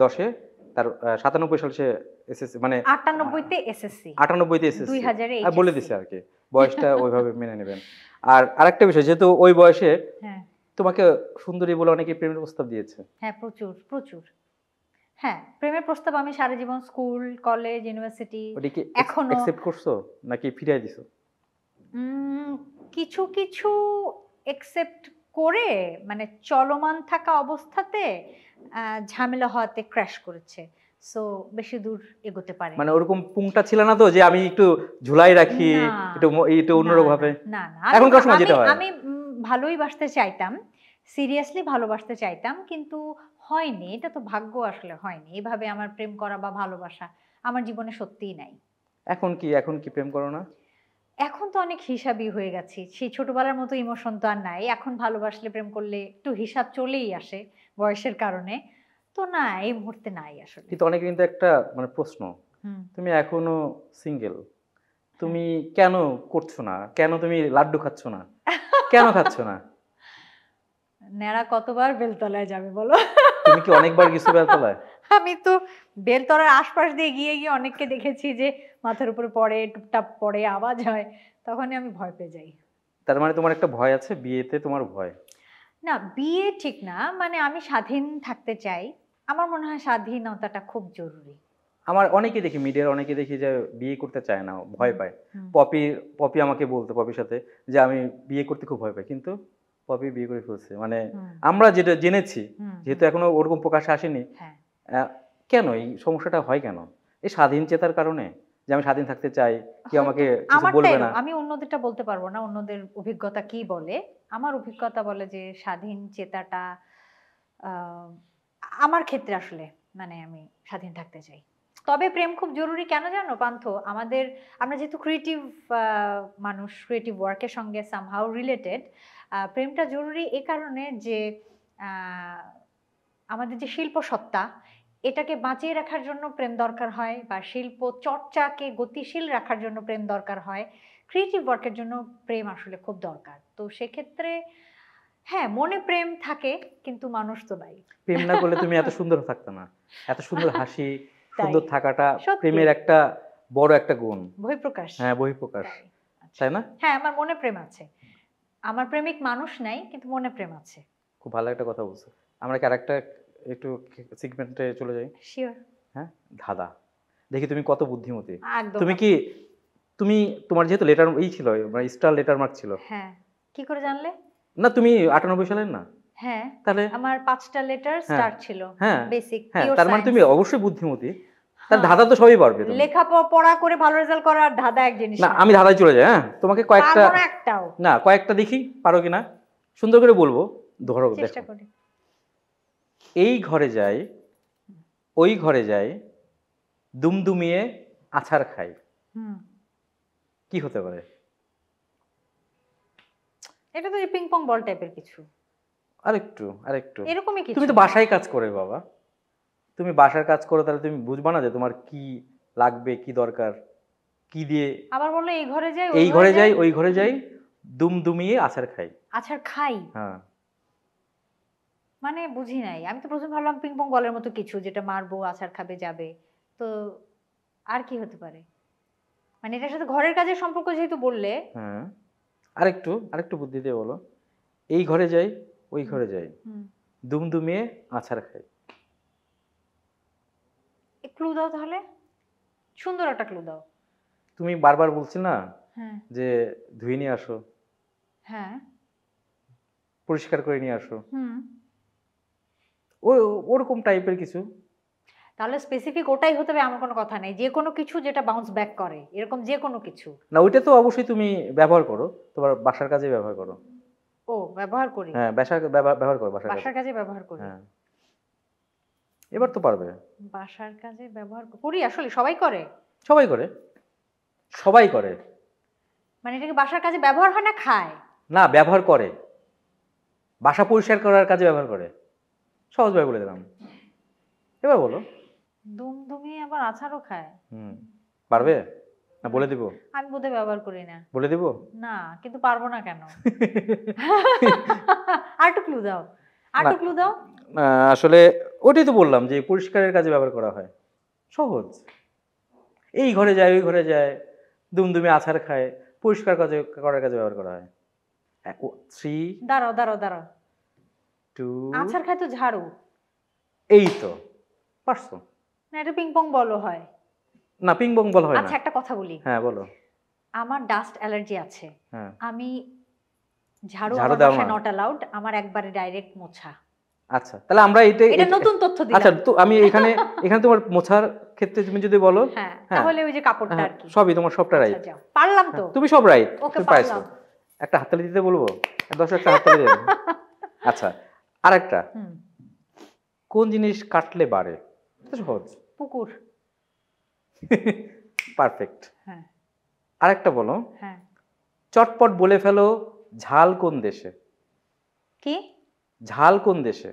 10-এ তার 97 সালে সে এসএসসি মানে 98 তে এসএসসি, 98-তে এসএসসি 2000 এ বলে এইচএসসি। দিছে আর কি, বয়সটা ওইভাবে মেনে নেবেন। আর আরেকটা বিষয়, যেহেতু ওই বয়সে হ্যাঁ তোমাকে সুন্দরী বলে অনেকে প্রেমের প্রস্তাব দিয়েছে, হ্যাঁ, প্রচুর প্রচুর। হ্যাঁ, প্রেমের প্রস্তাব আমি সারা জীবন স্কুল, কলেজ, ইউনিভার্সিটি ওটা কি এখনো অ্যাকসেপ্ট করছো নাকি ফিরিয়ে দিছো? কিছু কিছু একসেপ্ট করে, মানে চলমান থাকা অবস্থাতে ঝামেলা হওয়াতে ক্র্যাশ করেছে, সো বেশি দূর এগোতে পারে। মানে ওরকম পুংটা ছিল না তো যে আমি একটু ঝুলাই রাখি, না, একটু অন্যরকম ভাবে? না না, এখনকার সময় যেটা হয়। আমি ভালোই বাসতে চাইতাম, সিরিয়াসলি ভালোবাসতে চাইতাম, কিন্তু হয়নি। এটা তো ভাগ্য, আসলে হয়নি। এভাবে আমার প্রেম করা বা ভালোবাসা আমার জীবনে সত্যিই নাই। এখন কি প্রেম করো না? এখন তো অনেক হিসাবই হয়ে গেছি, সেই ছোটবেলার মতো ইমোশন তো আর নাই। এখন ভালোবাসলে, প্রেম করলে একটু হিসাব চলেই আসে বয়সের কারণে। তো না, এই মুহূর্তে নাই আসলে। কিন্তু অনেকে কিন্তু একটা মানে প্রশ্ন, হুম। তুমি এখনো সিঙ্গেল, তুমি কেন করছো না, কেন তুমি লাড্ডু খাচ্ছ না, কেন খাচ্ছ না? ন্যাড়া কতবার বেলতলায় যাবে বলো? তুমি কি অনেকবার গেছো বেলতলায়? আমি তো বেলতলার আশপাশ দিয়ে গিয়ে গিয়ে অনেককে দেখেছি যে মাথার উপরে পড়ে, টুপটাপ পড়ে, আওয়াজ হয়, তখনই আমি ভয় পেয়ে যাই। তার মানে তোমার একটা ভয় আছে, বিয়েতে তোমার ভয়? না, বিয়ে ঠিক না, মানে আমি স্বাধীন থাকতে চাই। আমার মনে হয় স্বাধীনতাটা খুব জরুরি। আমার অনেকে দেখি, মিডিয়ার অনেকে দেখি যে বিয়ে করতে চায় না, ভয় পায়। হুম। পপি আমাকে বলতো, পপির সাথে, যে আমি বিয়ে করতে খুব ভয় পাই, কিন্তু পপি বিয়ে করে ফেলছে। মানে হুম। আমরা যেটা জেনেছি, হুম, যেহেতু এখনো ওরকম প্রকাশে আসেনি, হ্যাঁ। কেন এই সমস্যাটা হয় কেন? এই স্বাধীন চেতার কারণে, যে আমি স্বাধীন থাকতে চাই, কেউ আমাকে কিছু আমারটা বলবে না। আমি অন্যদেরটা বলতে পারবো না, অন্যদের অভিজ্ঞতা কি বলে। আমার অভিজ্ঞতা বলে যে স্বাধীন চেতাটা আহ, আমার ক্ষেত্রে আসলে, মানে আমি স্বাধীন থাকতে চাই। তবে প্রেম খুব জরুরি কেন জানো পান্থ? আমরা যেহেতু ক্রিয়েটিভ মানুষ, ক্রিয়েটিভ ওয়ার্কের সঙ্গে সামহাউ রিলেটেড, প্রেমটা জরুরি এ কারণে যে আহ, আমাদের যে শিল্প সত্তা, এটাকে বাঁচিয়ে রাখার জন্য প্রেম দরকার হয়, বা শিল্প চর্চাকে গতিশীল রাখার জন্য প্রেম দরকার হয়, ক্রিয়েটিভ ওয়ার্কের জন্য প্রেম আসলে খুব দরকার। তো সেক্ষেত্রে হ্যাঁ, মনে প্রেম থাকে, কিন্তু মানুষ তো নাই। প্রেম না করলে তুমি এত সুন্দর থাকতে না। এত সুন্দর হাসি, তাই, সুন্দর থাকাটা সত্যি। প্রেমের একটা বড় একটা গুণ। বহিঃপ্রকাশ। হ্যাঁ, বহিঃপ্রকাশ, তাই। আচ্ছা। তাই না? হ্যাঁ, আমার মনে প্রেম আছে। আমার প্রেমিক মানুষ নাই, কিন্তু মনে প্রেম আছে। খুব ভালো একটা কথা বলছো। আমরা কি আরেকটা একটু সেগমেন্টে চলে যাই? শিওর। হ্যাঁ, ধাঁধা। দেখি তুমি কত বুদ্ধিমতী। একদম। তুমি কি তুমি তোমার যেহেতু লেটার ছিল, মানে স্টার লেটার মার্ক ছিল। হ্যাঁ, কি করে জানলে? না, তুমি 98 সালের না? হ্যাঁ, তাহলে আমার 5টা লেটার হ্যাঁ, স্টার্ট ছিল। হ্যাঁ, বেসিক, হ্যাঁ, পিওর তার মানে সায়েন্স। তুমি অবশ্যই বুদ্ধিমতী। তার হ্যাঁ, ধাঁধা তো সবই পারবে তুমি। লেখাপড়া করে ভালো রেজাল্ট করা আর ধাঁধা এক জিনিস না, না। আমি ধাঁধায় চলে যাই। হ্যাঁ, তোমাকে কয়েকটা, পারবো না একটাও। না কয়েকটা দেখি পারো কিনা, সুন্দর করে বলবো, ধরো চেষ্টা দেখো। করি। এই ঘরে যাই, ওই ঘরে যাই, দুমদুমিয়ে আছাড় খাই, হুম, কি হতে পারে? এটা তো পিং পং বল টাইপের কিছু, আরেকটু এরকমই কিছু। তুমি তো বাসায় কাজ করে বাবা, তুমি বাসার কাজ করো, তাহলে তুমি বুঝবা না যে তোমার কি লাগবে, কি দরকার, কি দিয়ে। আবার বললো এই ঘরে যাই, এই ঘরে যাই, ওই ঘরে যাই, দুমদুমিয়ে আছাড় খাই। আছাড় খাই, হ্যাঁ, মানে বুঝি নাই। আমি তো প্রথমে ভাবলাম পিং পং বলের মতো কিছু, যেটা মারবো, আছাড় খাবে, যাবে। তো আর কি হতে পারে? মানে এটার সাথে ঘরের কাজের সম্পর্ক যেহেতু বললে। হ্যাঁ, আরেকটু বুদ্ধি দিয়ে বলো। এই ঘরে যাই, ওই ঘরে যাই, হুম, দুমদুমিয়ে আছাড় খাই। ক্লু দাও তাহলে, সুন্দর একটা ক্লু দাও। তুমি বারবার বলছি না হ্যাঁ যে ধুয়ে নিয়ে আসো, হ্যাঁ, পরিষ্কার করে নিয়ে আসো, হুম। ওরকম টাইপের কিছু। তাহলে স্পেসিফিক ওটাই হতে হবে এমন কোনো কথা নেই, যে কোনো কিছু যেটা বাউন্স ব্যাক করে, এরকম যে কোনো কিছু। না, ওইটা তো অবশ্যই তুমি ব্যবহার করো, তোমার বাসার কাজে ব্যবহার করো। ও, ব্যবহার করি। হ্যাঁ, ব্যবহার করো বাসার কাজে। বাসার কাজে ব্যবহার করি। হ্যাঁ, এবার তো পারবে। বাসার কাজে ব্যবহার করি, আসলে সবাই করে। সবাই করে, সবাই করে। মানে এটা কি বাসার কাজে ব্যবহার হয় না খায়? না, ব্যবহার করে, বাসা পরিষ্কার করার কাজে ব্যবহার করে। সহজভাবে বলে দিলাম, এবার বলো। দুমদুমি আবার আচারও খায়? পারবে না বলে দিব? আমি বোধহয় ব্যবহার করি না। বলে দিব না, কিন্তু পারবো না কেন? আর একটু ক্লু দাও, আর না, একটু ক্লু দাও। আসলে ওটাই তো বললাম যে পরিষ্কারের কাজে ব্যবহার করা হয়, সহজ। এই ঘরে যায় ওই ঘরে যায়, দুমদুমি আছাড় খায়, পরিষ্কার কাজে করার কাজে ব্যবহার করা হয়। 3 দাঁড়াও দাঁড়াও দাঁড়াও, 2 আছাড় খায় তো ঝাড়ু। এই তো পারছো। না, এটা পিং পং বল হয়। না, পিং পং বল হয় না। আচ্ছা, একটা কথা বলি। হ্যাঁ বলো। আমার ডাস্ট অ্যালার্জি আছে, হ্যাঁ, আমি ঝাড়ু ঝাড়ু আমার দাও বাসায় না। নট অ্যালাউড, আমার একবারে ডাইরেক্ট মোছা। আচ্ছা, তাহলে আমরা এটা নতুন তথ্য আচ্ছা, দিলাম। তো আমি এখানে এখানে তোমার মোছার ক্ষেত্রে তুমি যদি বলো, হ্যাঁ, হ্যাঁ, তাহলে ওই যে কাপড়টা হ্যাঁ, আর কি। সবই তোমার, সবটা আচ্ছা, রাইট। যাও, পারলাম তো। তুমি সব রাইট, ওকে, তুমি পাইছো। পারলাম। একটা হাততালি দিতে বলবো, দর্শক একটা হাততালি দেবে। আচ্ছা, আরেকটা, হুম, কোন জিনিস কাটলে বাড়ে? এটা সহজ। পুকুর। পারফেক্ট। হ্যাঁ আরেকটা বলো, হ্যাঁ, চটপট বলে ফেলো, ঝাল কোন দেশে? কি? ঝাল কোন দেশে,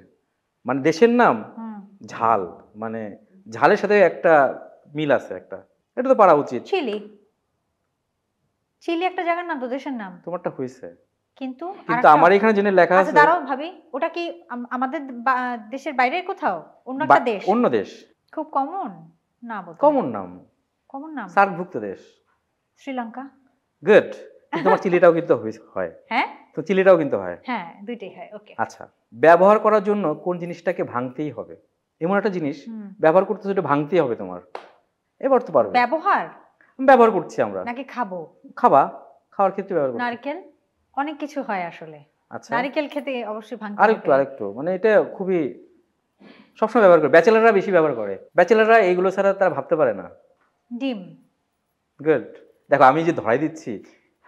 মানে দেশের নাম হুম, ঝাল, মানে ঝালের সাথে একটা মিল আছে একটা, এটা তো পারা উচিত। চিলি। চিলি একটা জায়গার নাম তো, দেশের নাম। তোমারটা হয়েছে, কিন্তু কিন্তু আমার এখানে জেনে লেখা আচ্ছা আছে। দাঁড়াও ভাবি, ওটা কি আমাদের দেশের বাইরে কোথাও, অন্য একটা দেশ? অন্য দেশ, খুব কমন না বোধ, কমন নাম, কমন নাম। সার্কভুক্ত দেশ। শ্রীলঙ্কা। গুড। তোমার চিলিটাও কিন্তু হয়, হ্যাঁ তো চিলিটাও কিন্তু হয়। হ্যাঁ, দুইটাই হয়। ওকে। আচ্ছা, ব্যবহার করার জন্য কোন জিনিসটাকে ভাঙতেই হবে? এমন একটা জিনিস ব্যবহার করতে সেটা ভাঙতেই হবে তোমার, এবার তো পারবে। ব্যবহার ব্যবহার করছি আমরা নাকি খাবো? খাবা, খাওয়ার ক্ষেত্রে ব্যবহার করছি। নারকেল, অনেক কিছু হয় আসলে। আচ্ছা, নারকেল খেতে অবশ্যই ভাঙতে আরেকটু হবে। আরেকটু, মানে এটা খুবই সবসময় ব্যবহার করে, ব্যাচেলাররা বেশি ব্যবহার করে, ব্যাচেলাররা এইগুলো ছাড়া তারা ভাবতে পারে না। ডিম। গুড। দেখো আমি যে ধরাই দিচ্ছি,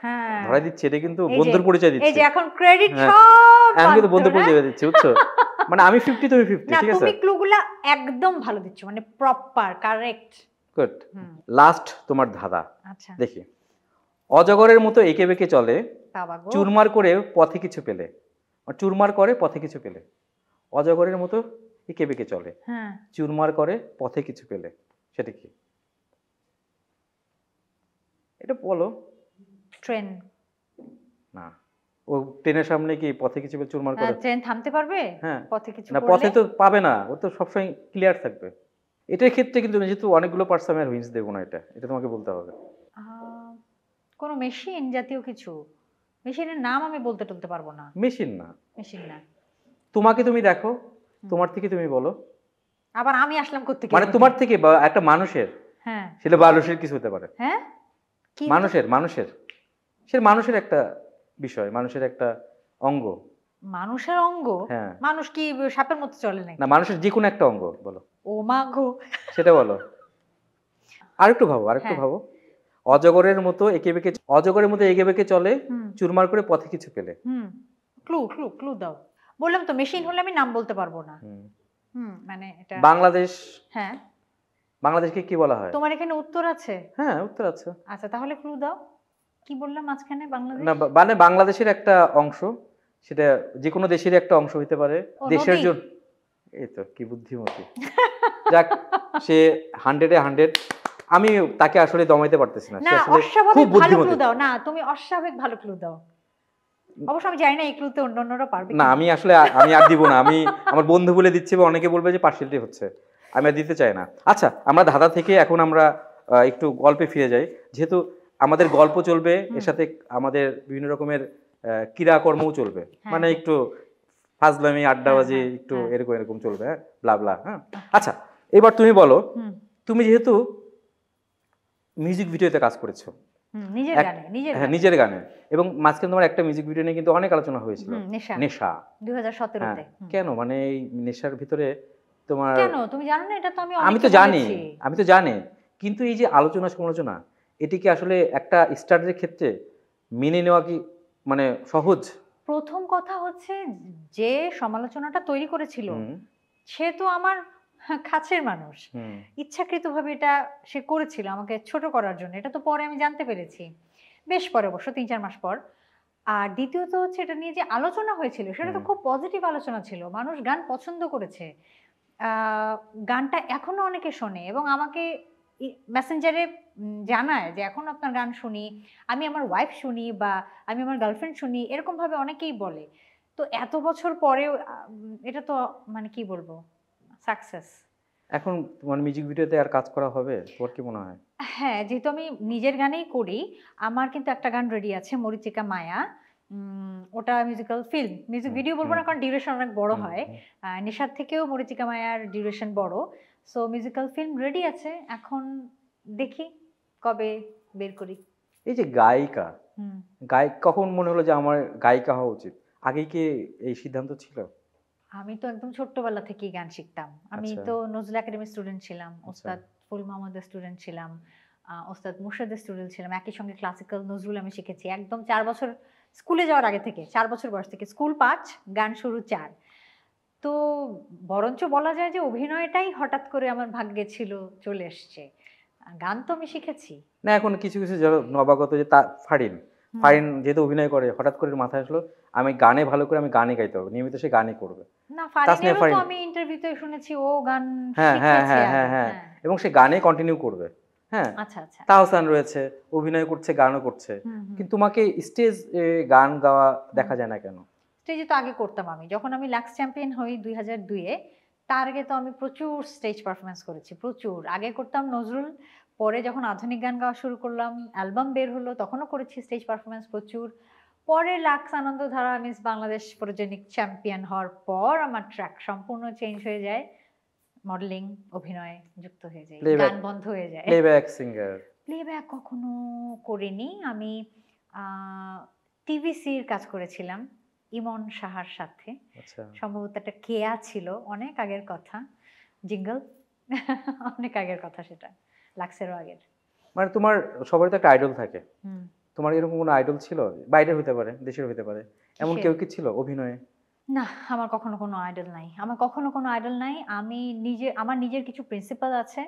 হ্যাঁ, ধরাই দিচ্ছি, এটা কিন্তু এই যে- বন্ধুর পরিচয় এই দিচ্ছি। যে এখন ক্রেডিট হ্যাঁ, সব আমি কিন্তু বন্ধুর পাত্র, পরিচয় দিচ্ছি, বুঝছো? মানে আমি 50, তুমি 50, না ঠিক আছে? তুমি ক্লুগুলা একদম ভালো দিচ্ছ, মানে প্রপার কারেক্ট। গুড। লাস্ট তোমার ধাঁধা, আচ্ছা, দেখি। অজগরের মতো এঁকে বেঁকে চলে, বাবা গো। চুরমার করে পথে কিছু পেলে, চুরমার করে পথে কিছু পেলে, অজগরের মতো এঁকে বেঁকে চলে, হ্যাঁ, চুরমার করে পথে কিছু পেলে, সেটা কি? এটা বলো। ট্রেন। না, ও ট্রেনের সামনে কি পথে কিছু পেলে চুরমার করে? ট্রেন থামতে পারবে? হ্যাঁ, পথে কিছু না, পড়লে? পথে তো পাবে না, ও তো সবসময় ক্লিয়ার থাকবে। এটার ক্ষেত্রে কিন্তু যেহেতু অনেকগুলো পার্টস, আমি আর হিন্টস দেবো না, এটা তোমাকে বলতে হবে। কোনো মেশিন জাতীয় কিছু? মেশিনের নাম আমি বলতে টলতে পারবো না। মেশিন না। মেশিন না। তোমাকে তুমি দেখো, তোমার থেকে তুমি বলো। আবার আমি আসলাম কোত্থেকে? মানে তোমার থেকে বা একটা মানুষের, হ্যাঁ সেটা মানুষের কিছু হতে পারে। হ্যাঁ, কি? মানুষের সে মানুষের একটা বিষয়, মানুষের একটা অঙ্গ। মানুষের অঙ্গ? হ্যাঁ। মানুষ কি সাপের মতো চলে নাকি? না, মানুষের যে কোনো একটা অঙ্গ বলো। ও মা গো। সেটা বলো। আরেকটু ভাবো, আরেকটু হ্যাঁ। ভাবো। অজগরের মতো এঁকে বেঁকে, অজগরের মতো এঁকে বেঁকে চলে, হুম। চুরমার করে পথে কিছু পেলে। ক্লু ক্লু ক্লু দাও। বললাম তো মেশিন হলে আমি নাম বলতে পারবো না। মানে এটা বাংলাদেশ। হ্যাঁ, বাংলাদেশকে কি বলা হয়? তোমার এখানে উত্তর আছে? হ্যাঁ, উত্তর আছে। আচ্ছা, তাহলে ক্লু দাও। কি বললাম মাঝখানে? বাংলাদেশ না, মানে বাংলাদেশের একটা অংশ, সেটা যে কোনো দেশেরই একটা অংশ হতে পারে। ও, দেশের নদী। জন্য। এই তো কি বুদ্ধিমতী। যাক, সে 100-এ 100। আমি তাকে আসলে দমাইতে পারতেছি না, না, সে আসলে অস্বাভাবিক খুব ভালো বুদ্ধিমতী। ক্লু দাও। না, তুমি অস্বাভাবিক ভালো ক্লু দাও। অবশ্য আমি জানি না এই ক্লুতে অন্যরা পারবে না, কিনা। আমি আসলে আমি আর দিব না, আমি আমার বন্ধু বলে দিচ্ছি, বা অনেকে বলবে যে পার্সিয়ালিটি হচ্ছে, আমি আর দিতে চাই না। আচ্ছা, আমরা ধাঁধা থেকে এখন আমরা একটু গল্পে ফিরে যাই, যেহেতু আমাদের গল্প চলবে, এর সাথে আমাদের বিভিন্ন রকমের ক্রীড়াকর্মও চলবে, হ্যাঁ, মানে একটু ফাজলামি, আড্ডাবাজি, হ্যাঁ, একটু হ্যাঁ। এরকম এরকম চলবে, হ্যাঁ, ব্লা ব্লা। হ্যাঁ, আচ্ছা, এবার তুমি বলো। তুমি যেহেতু মিউজিক ভিডিওতে কাজ করেছো, নিজের গানে, হ্যাঁ, নিজের গানে, এবং মাঝখানে তোমার একটা মিউজিক ভিডিও নিয়ে কিন্তু অনেক আলোচনা হয়েছিল, নেশা। 2017 হ্যাঁ, তে। কেন, মানে এই নেশার ভিতরে তোমার, কেন তুমি জানো না? এটা তো আমি আমি তো অনেককে জানি, বলেছি। আমি তো জানি, কিন্তু এই যে আলোচনা সমালোচনা, এটি কি আসলে একটা স্টারের ক্ষেত্রে মেনে নেওয়া কি মানে সহজ? প্রথম কথা হচ্ছে, যে সমালোচনাটা তৈরি করেছিল সে তো আমার কাছের মানুষ। ইচ্ছাকৃতভাবে এটা সে করেছিল আমাকে ছোট করার জন্য, এটা তো পরে আমি জানতে পেরেছি, বেশ পরে, অবশ্য 3-4 মাস পর। আর দ্বিতীয়ত হচ্ছে এটা নিয়ে যে আলোচনা হয়েছিল সেটা তো খুব পজিটিভ আলোচনা ছিল, মানুষ গান পছন্দ করেছে। গানটা এখনো অনেকে শোনে এবং আমাকে মেসেঞ্জারে জানায় যে এখন আপনার গান শুনি, আমি আমার ওয়াইফ শুনি বা আমি আমার গার্লফ্রেন্ড শুনি, এরকম ভাবে অনেকেই বলে। তো এত বছর পরেও এটা তো মানে কি বলবো, সাকসেস। এখন তোমার মিউজিক ভিডিওতে আর কাজ করা হবে তোমার কি মনে হয়? হ্যাঁ, যেহেতু আমি নিজের গানেই করি, আমার কিন্তু একটা গান রেডি আছে, মরীচিকা মায়া। ওটা মিউজিক্যাল ফিল্ম, মিউজিক ভিডিও বলবো না কারণ ডিউরেশন অনেক বড় হয়। নিশাদ থেকেও মরীচিকা মায়ার ডিউরেশন বড়। সো মিউজিক্যাল ফিল্ম রেডি আছে, এখন দেখি কবে বের করি। এই যে গায়িকা, গায়ক কখন মনে হলো যে আমার গায়িকা হওয়া উচিত? আগে কি এই সিদ্ধান্ত ছিল? আমি তো একদম ছোট্টবেলা থেকেই গান শিখতাম। আমি তো নজরুল একাডেমির স্টুডেন্ট ছিলাম, ওস্তাদ ফুল মাহমুদের স্টুডেন্ট ছিলাম, ওস্তাদ মুর্শিদের স্টুডেন্ট ছিলাম। একই সঙ্গে ক্লাসিক্যাল নজরুল আমি শিখেছি একদম 4 বছর স্কুলে যাওয়ার আগে থেকে, 4 বছর বয়স থেকে। স্কুল 5, গান শুরু 4। তো বরঞ্চ বলা যায় যে অভিনয়টাই হঠাৎ করে আমার ভাগ্যে ছিল, চলে এসছে। গান তো আমি শিখেছি। না এখন কিছু কিছু যারা নবাগত যে ফারিন যেহেতু অভিনয় করে, হঠাৎ করে মাথায় আসলো আমি গানে ভালো করে আমি গানে গাইতে হবে, নিয়মিত সে গানই করবে। না, ফারিনেরও তো আমি ইন্টারভিউতে শুনেছি ও গান শিখেছে আগে। এবং সে গানে কন্টিনিউ করবে। হ্যাঁ, আচ্ছা আচ্ছা। তাহসান রয়েছে, অভিনয় করছে, গানও করছে, কিন্তু তোমাকে স্টেজ গান গাওয়া দেখা যায় না কেন? স্টেজে তো আগে করতাম আমি, যখন আমি লাক্স চ্যাম্পিয়ন হই 2002-এ, তার আগে তো আমি প্রচুর স্টেজ পারফরমেন্স করেছি, প্রচুর। আগে করতাম নজরুল, পরে যখন আধুনিক গান গাওয়া শুরু করলাম, অ্যালবাম বের হলো, তখনও করেছি স্টেজ পারফরমেন্স প্রচুর। পরে Lux Anandadhara Miss Bangladesh photogenic champion হওয়ার পর আমার ট্র্যাক সম্পূর্ণ চেঞ্জ হয়ে যায়, মডেলিং, অভিনয় যুক্ত হয়ে যায়, গান বন্ধ হয়ে যায়। Playback singer? প্লেব্যাক কখনো করিনি আমি। টিভিসির কাজ করেছিলাম ইমন সাহার সাথে, সম্ভবত একটা কেয়া ছিল, অনেক আগের কথা, জিঙ্গল অনেক আগের কথা, সেটা লাক্সেরও আগের। মানে তোমার সবারই তো একটা আইডল থাকে, তোমার এরকম কোনো আইডল ছিল? বাইরের হতে পারে, দেশের হতে পারে, এমন কেউ কি ছিল অভিনয়ে? না, আমার কখনো কোনো আইডল নাই, আমার কখনো কোনো আইডল নাই। আমি আমার নিজের কিছু প্রিন্সিপাল আছে,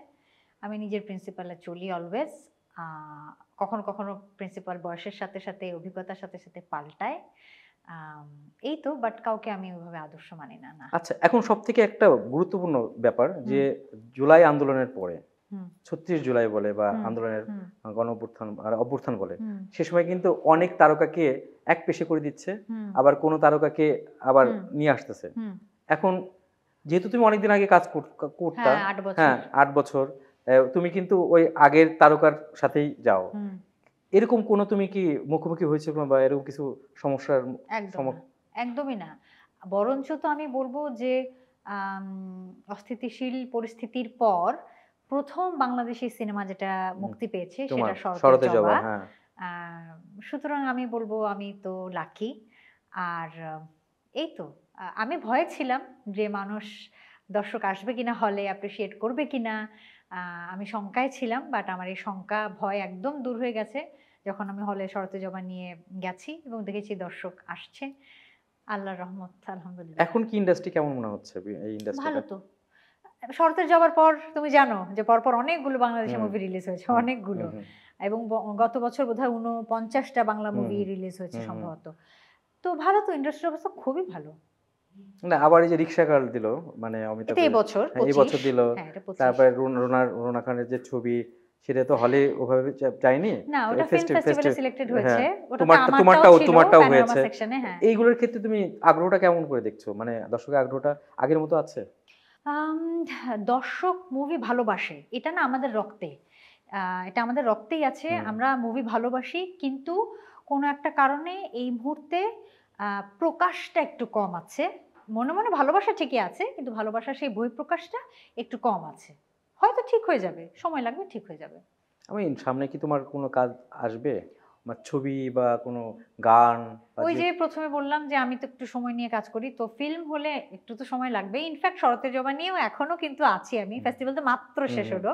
আমি নিজের প্রিন্সিপালে চলি অলওয়েজ। কখনো কখনো প্রিন্সিপাল বয়সের সাথে সাথে, অভিজ্ঞতার সাথে সাথে পাল্টায়, এই তো। বাট কাউকে আমি ওইভাবে আদর্শ মানি না। আচ্ছা, এখন সব থেকে একটা গুরুত্বপূর্ণ ব্যাপার যে জুলাই আন্দোলনের পরে, 36 জুলাই বলে বা আন্দোলনের অভ্যুত্থান বলে, সে সময় কিন্তু অনেক তারকাকে এক পেশে করে দিচ্ছে, আবার কোন তারকাকে আবার নিয়ে আসতেছে। এখন যেহেতু তুমি অনেকদিন আগে কাজ করতা, হ্যাঁ 8 বছর, তুমি কিন্তু ওই আগের তারকার সাথেই যাও, এরকম কোনো তুমি কি মুখোমুখি হয়েছিল বা এরকম কিছু সমস্যার? একদমই না, বরঞ্চ তো আমি বলবো যে অস্থিতিশীল পরিস্থিতির পর প্রথম বাংলাদেশি সিনেমা যেটা মুক্তি পেয়েছে সেটা শরতের জবা। সুতরাং আমি বলবো আমি তো লাকি। আর এই তো, আমি ভয়ে ছিলাম যে মানুষ, দর্শক আসবে কিনা, হলে অ্যাপ্রিসিয়েট করবে কিনা, আমি শঙ্কায় ছিলাম। বাট আমার এই শঙ্কা, ভয় একদম দূর হয়ে গেছে যখন আমি হলে শরতের জবা নিয়ে গেছি এবং দেখেছি দর্শক আসছে। আল্লাহর রহমত, আলহামদুলিল্লাহ। এখন কি ইন্ডাস্ট্রি কেমন মনে হচ্ছে? এই ইন্ডাস্ট্রি ভালো তো। শরতের জবার পর তুমি জানো যে পরপর অনেকগুলো বাংলাদেশি মুভি রিলিজ হয়েছে, অনেকগুলো, এবং গত বছর বোধহয় 49টা বাংলা মুভি রিলিজ হয়েছে সম্ভবত। তো ভালো তো, ইন্ডাস্ট্রির অবস্থা খুবই ভালো। না, আবার এই যে রিক্সাকার দিল, মানে অমিতাভ এই বছর দিল, তারপরে রুনা খানের যে ছবি, সেটা তো হলে ওভাবে চাইনি, না ওটা ফিল্ম ফেস্টিভ্যালে সিলেক্টেড হয়েছে, ওটা তোমারটাও হয়েছে। এইগুলোর ক্ষেত্রে তুমি আগ্রহটা কেমন করে দেখছো? মানে দর্শকের আগ্রহটা আগের মতো আছে? দর্শক মুভি ভালোবাসে, এটা না আমাদের রক্তে, এটা আমাদের রক্তেই আছে, আমরা মুভি ভালোবাসি। কিন্তু কোনো একটা কারণে এই মুহূর্তে প্রকাশটা একটু কম আছে। মনে মনে ভালোবাসা ঠিকই আছে, কিন্তু ভালোবাসার সেই বহিঃপ্রকাশটা একটু কম আছে। হয়তো ঠিক হয়ে যাবে, সময় লাগবে, ঠিক হয়ে যাবে। আমি সামনে কি তোমার কোনো কাজ আসবে, ছবি বা কোনো গান? ওই যে প্রথমে বললাম যে আমি তো একটু সময় নিয়ে কাজ করি, তো ফিল্ম হলে একটু তো সময় লাগবে। ইনফ্যাক্ট শরতের জবা নিয়েও এখনো কিন্তু আছি আমি, ফেস্টিভ্যাল তো মাত্র শেষ হলো।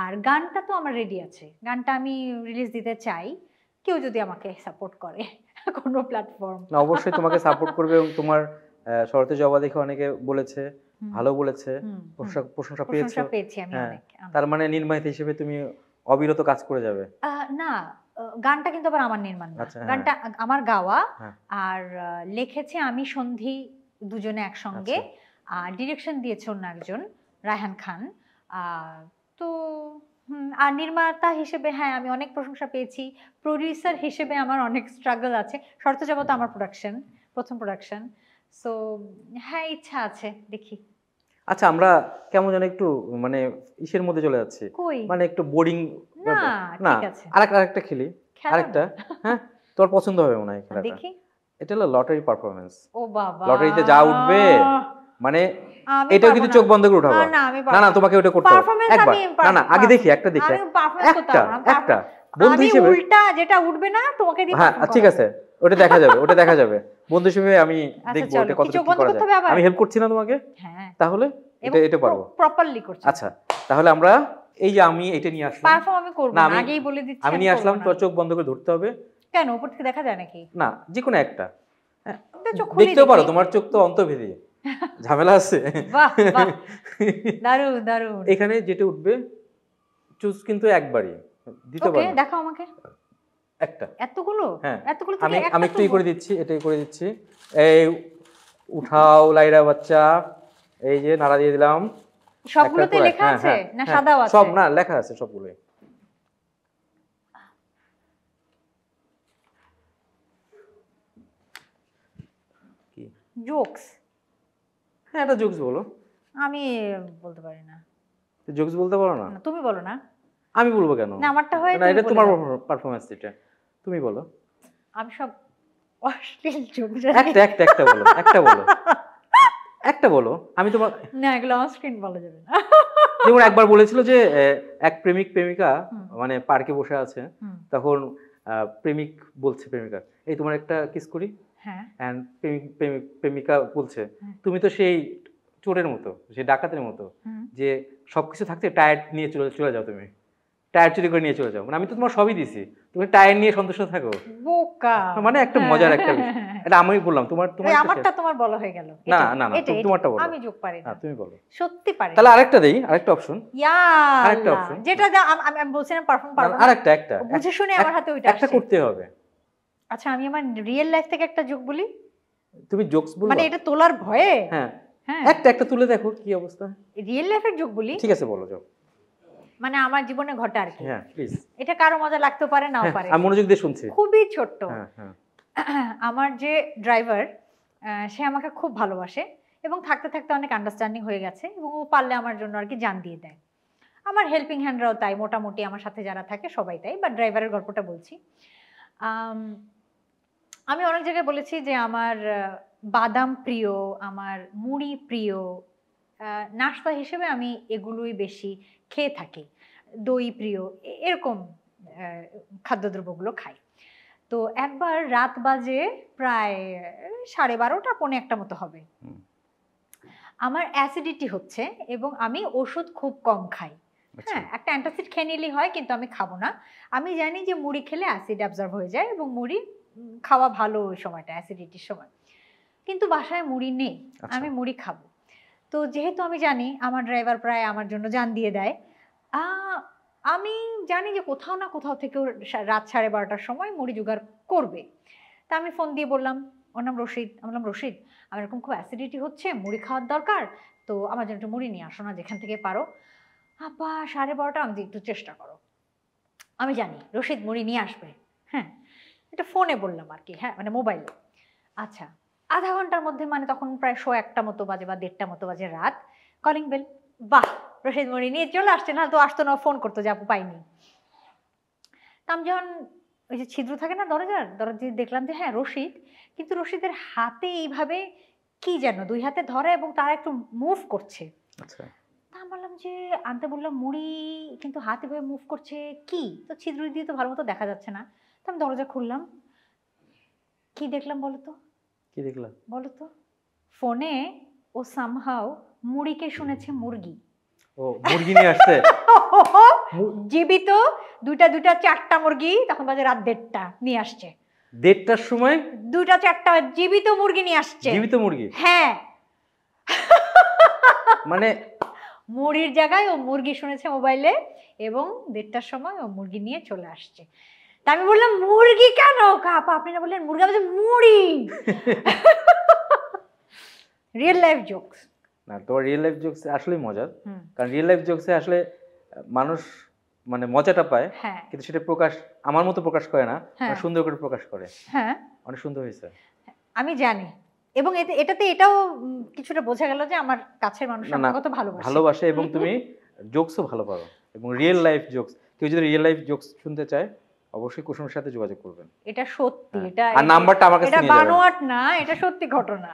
আর গানটা তো আমার রেডি আছে, গানটা আমি রিলিজ দিতে চাই, কেউ যদি আমাকে সাপোর্ট করে কোনো প্ল্যাটফর্ম। না, অবশ্যই তোমাকে সাপোর্ট করবে। এবং তোমার শরতের জবা দেখে অনেকে বলেছে, ভালো বলেছে, প্রশংসা পেয়েছি আমি অনেক। তার মানে নির্মাতা হিসেবে তুমি অবিরত কাজ করে যাবে? না, গানটা কিন্তু আবার আমার নির্মাণ না, আচ্ছা, হ্যাঁ। গানটা আমার গাওয়া। হ্যাঁ। আর লিখেছে আমি সন্ধি দুজনে একসঙ্গে, আচ্ছা। আর ডিরেকশন দিয়েছে অন্য একজন, রায়হান খান। তো আর নির্মাতা হিসেবে হ্যাঁ আমি অনেক প্রশংসা পেয়েছি, প্রোডিউসার হিসেবে আমার অনেক স্ট্রাগল আছে। শর্ত জগৎ আমার প্রোডাকশন, প্রথম প্রোডাকশন। সো হ্যাঁ ইচ্ছা আছে, দেখি। আচ্ছা, আমরা কেমন যেন একটু মানে ইসের মধ্যে চলে যাচ্ছি, কই মানে একটু বোরিং। না, না, ঠিক আছে, আরেকটা খেলি, খেলো আরেকটা। না। হ্যাঁ, তোর পছন্দ হবে মনে হয় খেলাটা। দেখি। এটা হলো লটারি পারফরমেন্স। ও বাবা, লটারিতে যা উঠবে, মানে আমি এটাও পারবো কিন্তু না। চোখ বন্ধ করে উঠাবা। না আমি না পারবো না, না। তোমাকে ওটা করতে হবে পারফরম্যান্স একবার। আমি না না, আগে দেখি, একটা দেখি, আমি পারফরম্যান্স করতে একটা পারবো না। একটা বন্ধু আমি হিসেবে। উল্টা যেটা উঠবে না তোমাকে দিয়ে হ্যাঁ পারফর্ম ঠিক আছে, ওটা দেখা যাবে, ওটা দেখা যাবে। বন্ধু হিসেবে আমি আচ্ছা দেখবো চলো, ওটা কি কতটা চোখ কি বন্ধ করা করতে যায়। হবে আবার? আমি হেল্প করছি না তোমাকে, হ্যাঁ তাহলে এটা এটা পারবো। প্রপারলি করছি। আচ্ছা, তাহলে আমরা এই যে আমি এটা নিয়ে আসলাম, পারফর্ম আমি করব না না, আমি আগেই বলে দিচ্ছি আমি নিয়ে করবো আসলাম, না। তোর চোখ বন্ধ করে ধরতে হবে। কেন, উপর থেকে দেখা যায় নাকি? না, যে কোনো একটা। তো চোখ খুলে দেখতেও পারো, দেখি। তোমার চোখ তো অন্তর্ভেদি, ঝামেলা আছে। বাহ বাহ, দারুণ দারুণ। এখানে যেটা উঠবে চুজ কিন্তু একবারই দিতে ওকে, পারো। দেখাও আমাকে একটা। এতগুলো। হ্যাঁ, এতগুলো আমি থেকে আমি একটা একটু করে দিচ্ছি, এটাই করে দিচ্ছি। এই উঠাও লাইরা বাচ্চা, এই যে নাড়া দিয়ে দিলাম। সবগুলোতে একটার পর এক, লেখা হ্যাঁ, আছে হ্যাঁ, না হ্যাঁ, সাদাও আছে? সব না, লেখা আছে সবগুলোই। কি জোকস? হ্যাঁ, এটা জোকস বলো। আমি বলতে পারি না। জোকস বলতে পারো না? না, তুমি বলো না। আমি বলবো কেন? না, আমারটা হয় না, তুমি এটা বলে তোমার দাও। পারফরম্যান্স, এটা তুমি বলো। আমি সব অশ্লীল জোক একটা একটা একটা বলো, একটা বলো, একটা বলো। আমি তোমার না, এগুলো অন স্ক্রিন বলা যাবে না। যেমন একবার বলেছিল যে এক প্রেমিক প্রেমিকা হুম। মানে পার্কে বসে আছে, হুম। তখন প্রেমিক বলছে প্রেমিকা, এই তোমার একটা কিস করি। হ্যাঁ। এন্ড প্রেমিকা বলছে, হ্যাঁ। তুমি তো সেই চোরের মতো, সেই ডাকাতের মতো, হুম। যে সবকিছু থাকতে টায়ার নিয়ে চলে যাও, তুমি টায়ার চুরি করে নিয়ে চলে যাও, মানে আমি তো তোমার সবই দিছি, তুমি টায়ার নিয়ে সন্তুষ্ট থাকো। বোকা। মানে একটা মজার একটা বিষয়। এটা আমি বললাম, তোমার এই আমারটা তোমার বলা হয়ে গেল। না এটা, না না, এটা, তোমারটা বলো। আমি যোগ পারি না। হ্যাঁ, তুমি বলো। সত্যি পারি না। তাহলে আরেকটা দেই, আরেকটা অপশন। ইয়া আরেকটা আল্লাহ, option। যেটা আমি বলছিলাম পারফর্ম পারবো না। আরেকটা একটা বুঝে শুনে আমার হাতে ওইটা একটা আসছে। করতে হবে। আচ্ছা, আমি আমার রিয়েল লাইফ থেকে একটা যোগ বলি। তুমি জোকস বলবা? মানে এটা তোলার ভয়ে? হ্যাঁ হ্যাঁ, একটা একটা তুলে দেখো কি অবস্থা। রিয়েল লাইফের যোগ বলি। ঠিক আছে, বলো যাও। মানে আমার জীবনে ঘটে আর কি। হ্যাঁ প্লিজ। এটা কারো মজা লাগতে পারে, নাও পারে। আমি মনোযোগ দিয়ে শুনছি। খুবই ছোট্ট। হ্যাঁ হ্যাঁ। আমার যে ড্রাইভার, সে আমাকে খুব ভালোবাসে এবং থাকতে থাকতে অনেক আন্ডারস্ট্যান্ডিং হয়ে গেছে এবং ও পারলে আমার জন্য আর কি জান দিয়ে দেয়। আমার হেল্পিং হ্যান্ডরাও তাই, মোটামুটি আমার সাথে যারা থাকে সবাই তাই। বাট ড্রাইভারের গল্পটা বলছি। আমি অনেক জায়গায় বলেছি যে আমার বাদাম প্রিয়, আমার মুড়ি প্রিয়, নাস্তা হিসেবে আমি এগুলোই বেশি খেয়ে থাকি। দই প্রিয়, এরকম খাদ্যদ্রব্যগুলো খাই। তো একবার রাত বাজে প্রায় 12:30 পৌনে একটা মতো হবে, আমার অ্যাসিডিটি হচ্ছে এবং আমি ওষুধ খুব কম খাই। হ্যাঁ, একটা অ্যান্টাসিড খেয়ে নিলেই হয়, কিন্তু আমি খাবো না। আমি জানি যে মুড়ি খেলে অ্যাসিড অ্যাবজর্ব হয়ে যায় এবং মুড়ি খাওয়া ভালো ওই সময়টা, অ্যাসিডিটির সময়। কিন্তু বাসায় মুড়ি নেই, আমি মুড়ি খাবো। তো যেহেতু আমি জানি আমার ড্রাইভার প্রায় আমার জন্য জান দিয়ে দেয়, আমি জানি যে কোথাও না কোথাও থেকে রাত 12:30টার সময় মুড়ি জোগাড় করবে। তা আমি ফোন দিয়ে বললাম, ওর নাম রশিদ। আমি বললাম, রশিদ আমার এরকম খুব অ্যাসিডিটি হচ্ছে, মুড়ি খাওয়ার দরকার, তো আমার জন্য একটু মুড়ি নিয়ে আসো না যেখান থেকে পারো। আপা 12:30, আমি একটু চেষ্টা করো। আমি জানি রশিদ মুড়ি নিয়ে আসবে। হ্যাঁ, এটা ফোনে বললাম আর কি, হ্যাঁ মানে মোবাইলে। আচ্ছা, আধা ঘন্টার মধ্যে, মানে তখন প্রায় 1:15 মতো বাজে বা 1:30 মতো বাজে রাত, কলিং বেল। বাহ, রশিদ মুড়ি নিয়ে চলে আসছে, না তো আসতো না, ফোন করতো যে আপু পাইনি। তা আমি যখন ওই যে ছিদ্র থাকে না দরজা দেখলাম যে হ্যাঁ রশিদ, কিন্তু রশিদের হাতে এইভাবে কি যেন 2 হাতে ধরে এবং তারা একটু মুভ করছে। আচ্ছা, তা আমি বললাম যে আনতে বললাম মুড়ি, কিন্তু হাতে ভাবে মুভ করছে কি, তো ছিদ্র দিয়ে তো ভালো মতো দেখা যাচ্ছে না। তো আমি দরজা খুললাম, কি দেখলাম বলো তো? কি দেখলাম বলো তো? ফোনে ও সামহাউ মুড়িকে শুনেছে মুরগি। ও মুরগি নিয়ে আসছে জীবিত, 2টা 4টা মুরগি, তখন বাজে রাত 1:30, নিয়ে আসছে। 1:30টার সময় 2টা 4টা জীবিত মুরগি নিয়ে আসছে। জীবিত মুরগি? হ্যাঁ, মানে মুড়ির জায়গায় ও মুরগি শুনেছে মোবাইলে এবং 1:30টার সময় ও মুরগি নিয়ে চলে আসছে। তা আমি বললাম মুরগি কেন আপা, আপনি না বললেন মুরগি, আমি বলছি মুড়ি। রিয়েল লাইফ জোকস না, তোমার রিয়েল লাইফ জোকস আসলেই মজার, কারণ রিয়েল লাইফ জোকসে আসলে মানুষ মানে মজাটা পায়, হ্যাঁ কিন্তু সেটা প্রকাশ আমার মতো প্রকাশ করে না, হ্যাঁ সুন্দর করে প্রকাশ করে। হ্যাঁ অনেক সুন্দর হয়েছে। আমি জানি, এবং এটাতে এটাও কিছুটা বোঝা গেল যে আমার কাছের মানুষ না, না, আমার কত ভালোবাসে। ভালোবাসে এবং তুমি জোকসও ভালো পারো, এবং রিয়েল লাইফ জোকস, কেউ যদি রিয়েল লাইফ জোকস শুনতে চায় অবশ্যই কুসুমের সাথে যোগাযোগ করবেন। এটা সত্যি, হ্যাঁ। এটা আর নাম্বারটা আমার কাছে এটা নিয়ে যাবেন। বানোয়াট না, এটা সত্যি ঘটনা।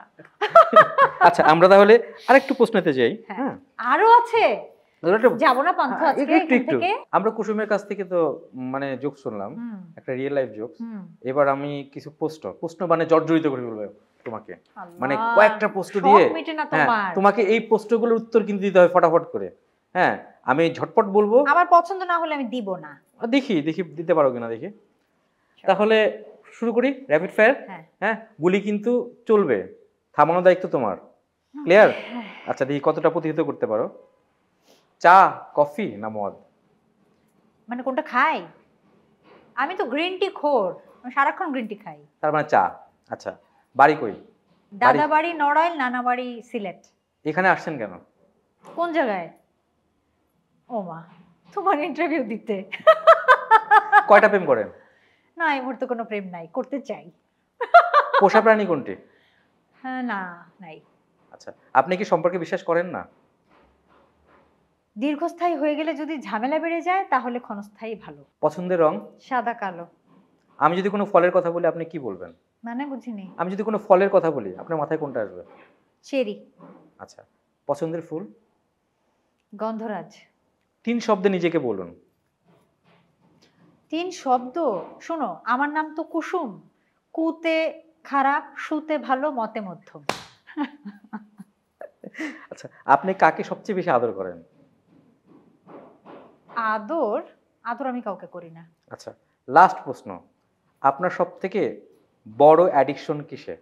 আচ্ছা, আমরা তাহলে আরেকটু প্রশ্নতে যাই। হ্যাঁ, আরো আছে, যাবো না পান্থ আজকে এখান থেকে? আমরা কুসুমের কাছ থেকে তো মানে জোক শুনলাম, একটা রিয়েল লাইফ জোকস। এবার আমি কিছু প্রশ্ন মানে জর্জরিত করে বলবো তোমাকে, মানে কয়েকটা প্রশ্ন দিয়ে, হ্যাঁ, তোমাকে এই প্রশ্নগুলোর উত্তর কিন্তু দিতে হয় ফটাফট করে। হ্যাঁ, আমি ঝটপট বলবো, আমার পছন্দ না হলে আমি দিব না। দেখি দিতে পারো কিনা দেখি। তাহলে শুরু করি র্যাপিড ফায়ার। হ্যাঁ, গুলি কিন্তু চলবে, থামানোর দায়িত্ব তোমার। ক্লিয়ার? আচ্ছা, দেখি কতটা প্রতিহত করতে পারো। চা, কফি না মদ? মানে কোনটা খাই? আমি তো গ্রিন টি খোর, আমি সারাক্ষণ গ্রিন টি খাই। তার মানে চা। আচ্ছা, বাড়ি কই? দাদা বাড়ি নড়াইল, নানা বাড়ি সিলেট। এখানে আসছেন কেন? কোন জায়গায়? ও মা, তোমার ইন্টারভিউ দিতে। কয়টা প্রেম করেন? না, এই মুহূর্তে কোনো প্রেম নাই, করতে চাই। পোষা প্রাণী কোনটি? হ্যাঁ, না, নাই। আচ্ছা, আপনি কি সম্পর্কে বিশ্বাস করেন না? দীর্ঘস্থায়ী হয়ে গেলে যদি ঝামেলা বেড়ে যায় তাহলে ক্ষণস্থায়ী ভালো। পছন্দের রং? সাদা কালো। আমি যদি কোনো ফলের কথা বলি আপনি কি বলবেন? মানে বুঝিনি। আমি যদি কোনো ফলের কথা বলি আপনার মাথায় কোনটা আসবে? চেরি। আচ্ছা, পছন্দের ফুল? গন্ধরাজ। 3 শব্দে নিজেকে বলুন। 3 শব্দ? শোনো, আমার নাম তো কুসুম। কুতে খারাপ, শুতে ভালো, মতে মধ্যম। আচ্ছা, আপনি কাকে সবচেয়ে বেশি আদর করেন? আদর আমি কাউকে করি না। আচ্ছা, লাস্ট প্রশ্ন, আপনার সবথেকে বড় অ্যাডিকশন কিসে?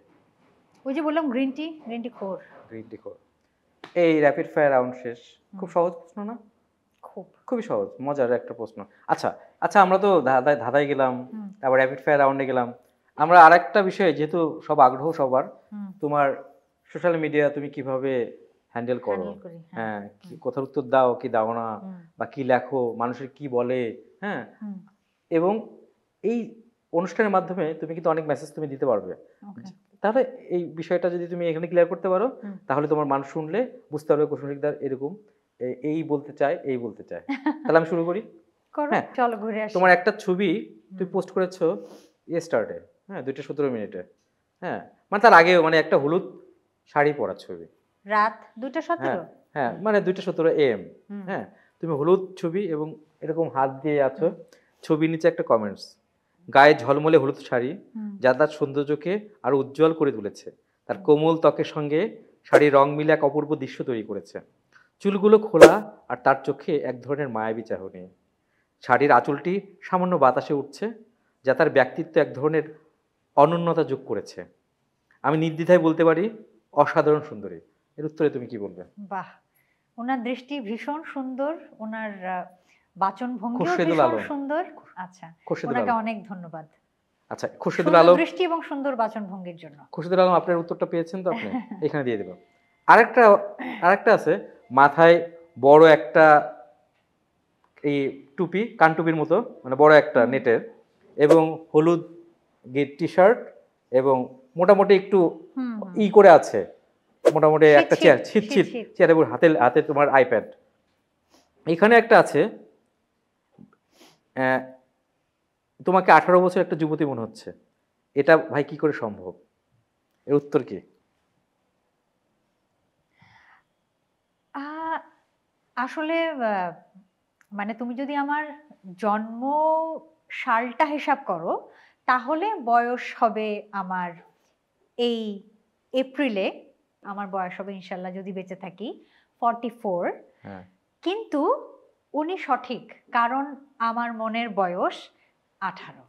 ওই যে বললাম গ্রিন টি খোর। গ্রিন টি খোর। এই র্যাপিড ফায়ার রাউন্ড শেষ। খুব সহজ প্রশ্ন না? খুবই সহজ, মজার একটা প্রশ্ন। আচ্ছা, আমরা তো ধাঁধায় গেলাম, তারপর র্যাপিড ফায়ার রাউন্ডে গেলাম। আমরা আরেকটা বিষয়ে, যেহেতু সব আগ্রহ সবার, তোমার সোশ্যাল মিডিয়া তুমি কিভাবে হ্যান্ডেল করো? হ্যাঁ, কথার উত্তর দাও কি দাও না, বা কি লেখো, মানুষের কি বলে, হ্যাঁ, এবং এই অনুষ্ঠানের মাধ্যমে তুমি কিন্তু অনেক মেসেজ তুমি দিতে পারবে। তাহলে এই বিষয়টা যদি তুমি এখানে ক্লিয়ার করতে পারো, তাহলে তোমার মানুষ শুনলে বুঝতে পারবে কুসুম শিকদার এরকম এই বলতে চায়। তাহলে আমি শুরু করি। হ্যাঁ, চলো ঘুরে আসি। তোমার একটা ছবি তুমি পোস্ট করেছো স্টার্টে, হ্যাঁ, 2:17 মিনিটে। হ্যাঁ, মানে তার আগেও, মানে একটা হলুদ শাড়ি পরা ছবি, রাত 2:17। হ্যাঁ, মানে 2:17 AM। হ্যাঁ, তুমি হলুদ ছবি এবং এরকম হাত দিয়ে আছো, ছবির নিচে একটা কমেন্টস, গায়ে ঝলমলে হলুদ শাড়ি যা তার সৌন্দর্যকে আরো উজ্জ্বল করে তুলেছে, তার কোমল ত্বকের সঙ্গে শাড়ির রং মিলে এক অপূর্ব দৃশ্য তৈরি করেছে। চুলগুলো খোলা আর তার চোখে এক ধরনের মায়াবী চাহনি। শাড়ির আঁচলটি সামান্য বাতাসে উঠছে, যা তার ব্যক্তিত্ব এক ধরনের অনন্যতা যোগ করেছে। আমি নির্দ্বিধায় বলতে পারি অসাধারণ সুন্দরী। এর উত্তরে তুমি কি বলবে? বাহ, ওনার দৃষ্টি ভীষণ সুন্দর, ওনার বাচন ভঙ্গিও খুরশেদুল ভীষণ আলম। সুন্দর। আচ্ছা, ওনাকে অনেক ধন্যবাদ। আচ্ছা, খুরশেদুল আলম, দৃষ্টি এবং সুন্দর বাচন ভঙ্গির জন্য। খুরশেদুল আলম, আপনার উত্তরটা পেয়েছেন তো আপনি? এখানে দিয়ে দেব। আরেকটা আছে, মাথায় বড় একটা এই টুপি, কান টুপির মতো, মানে বড় একটা নেটের, এবং হলুদ টি শার্ট, এবং মোটামুটি একটু করে আছে, মোটামুটি একটা চেয়ার, ছিট চেয়ার, এবং হাতে তোমার আইপ্যাড। এখানে একটা আছে, তোমাকে 18 বছর একটা যুবতী মনে হচ্ছে, এটা ভাই কি করে সম্ভব? এর উত্তর কি? আসলে মানে তুমি যদি আমার জন্ম সালটা হিসাব করো তাহলে বয়স হবে আমার এই এপ্রিলে, আমার বয়স হবে ইনশাল্লাহ যদি বেঁচে থাকি 44। কিন্তু উনি সঠিক, কারণ আমার মনের বয়স 18।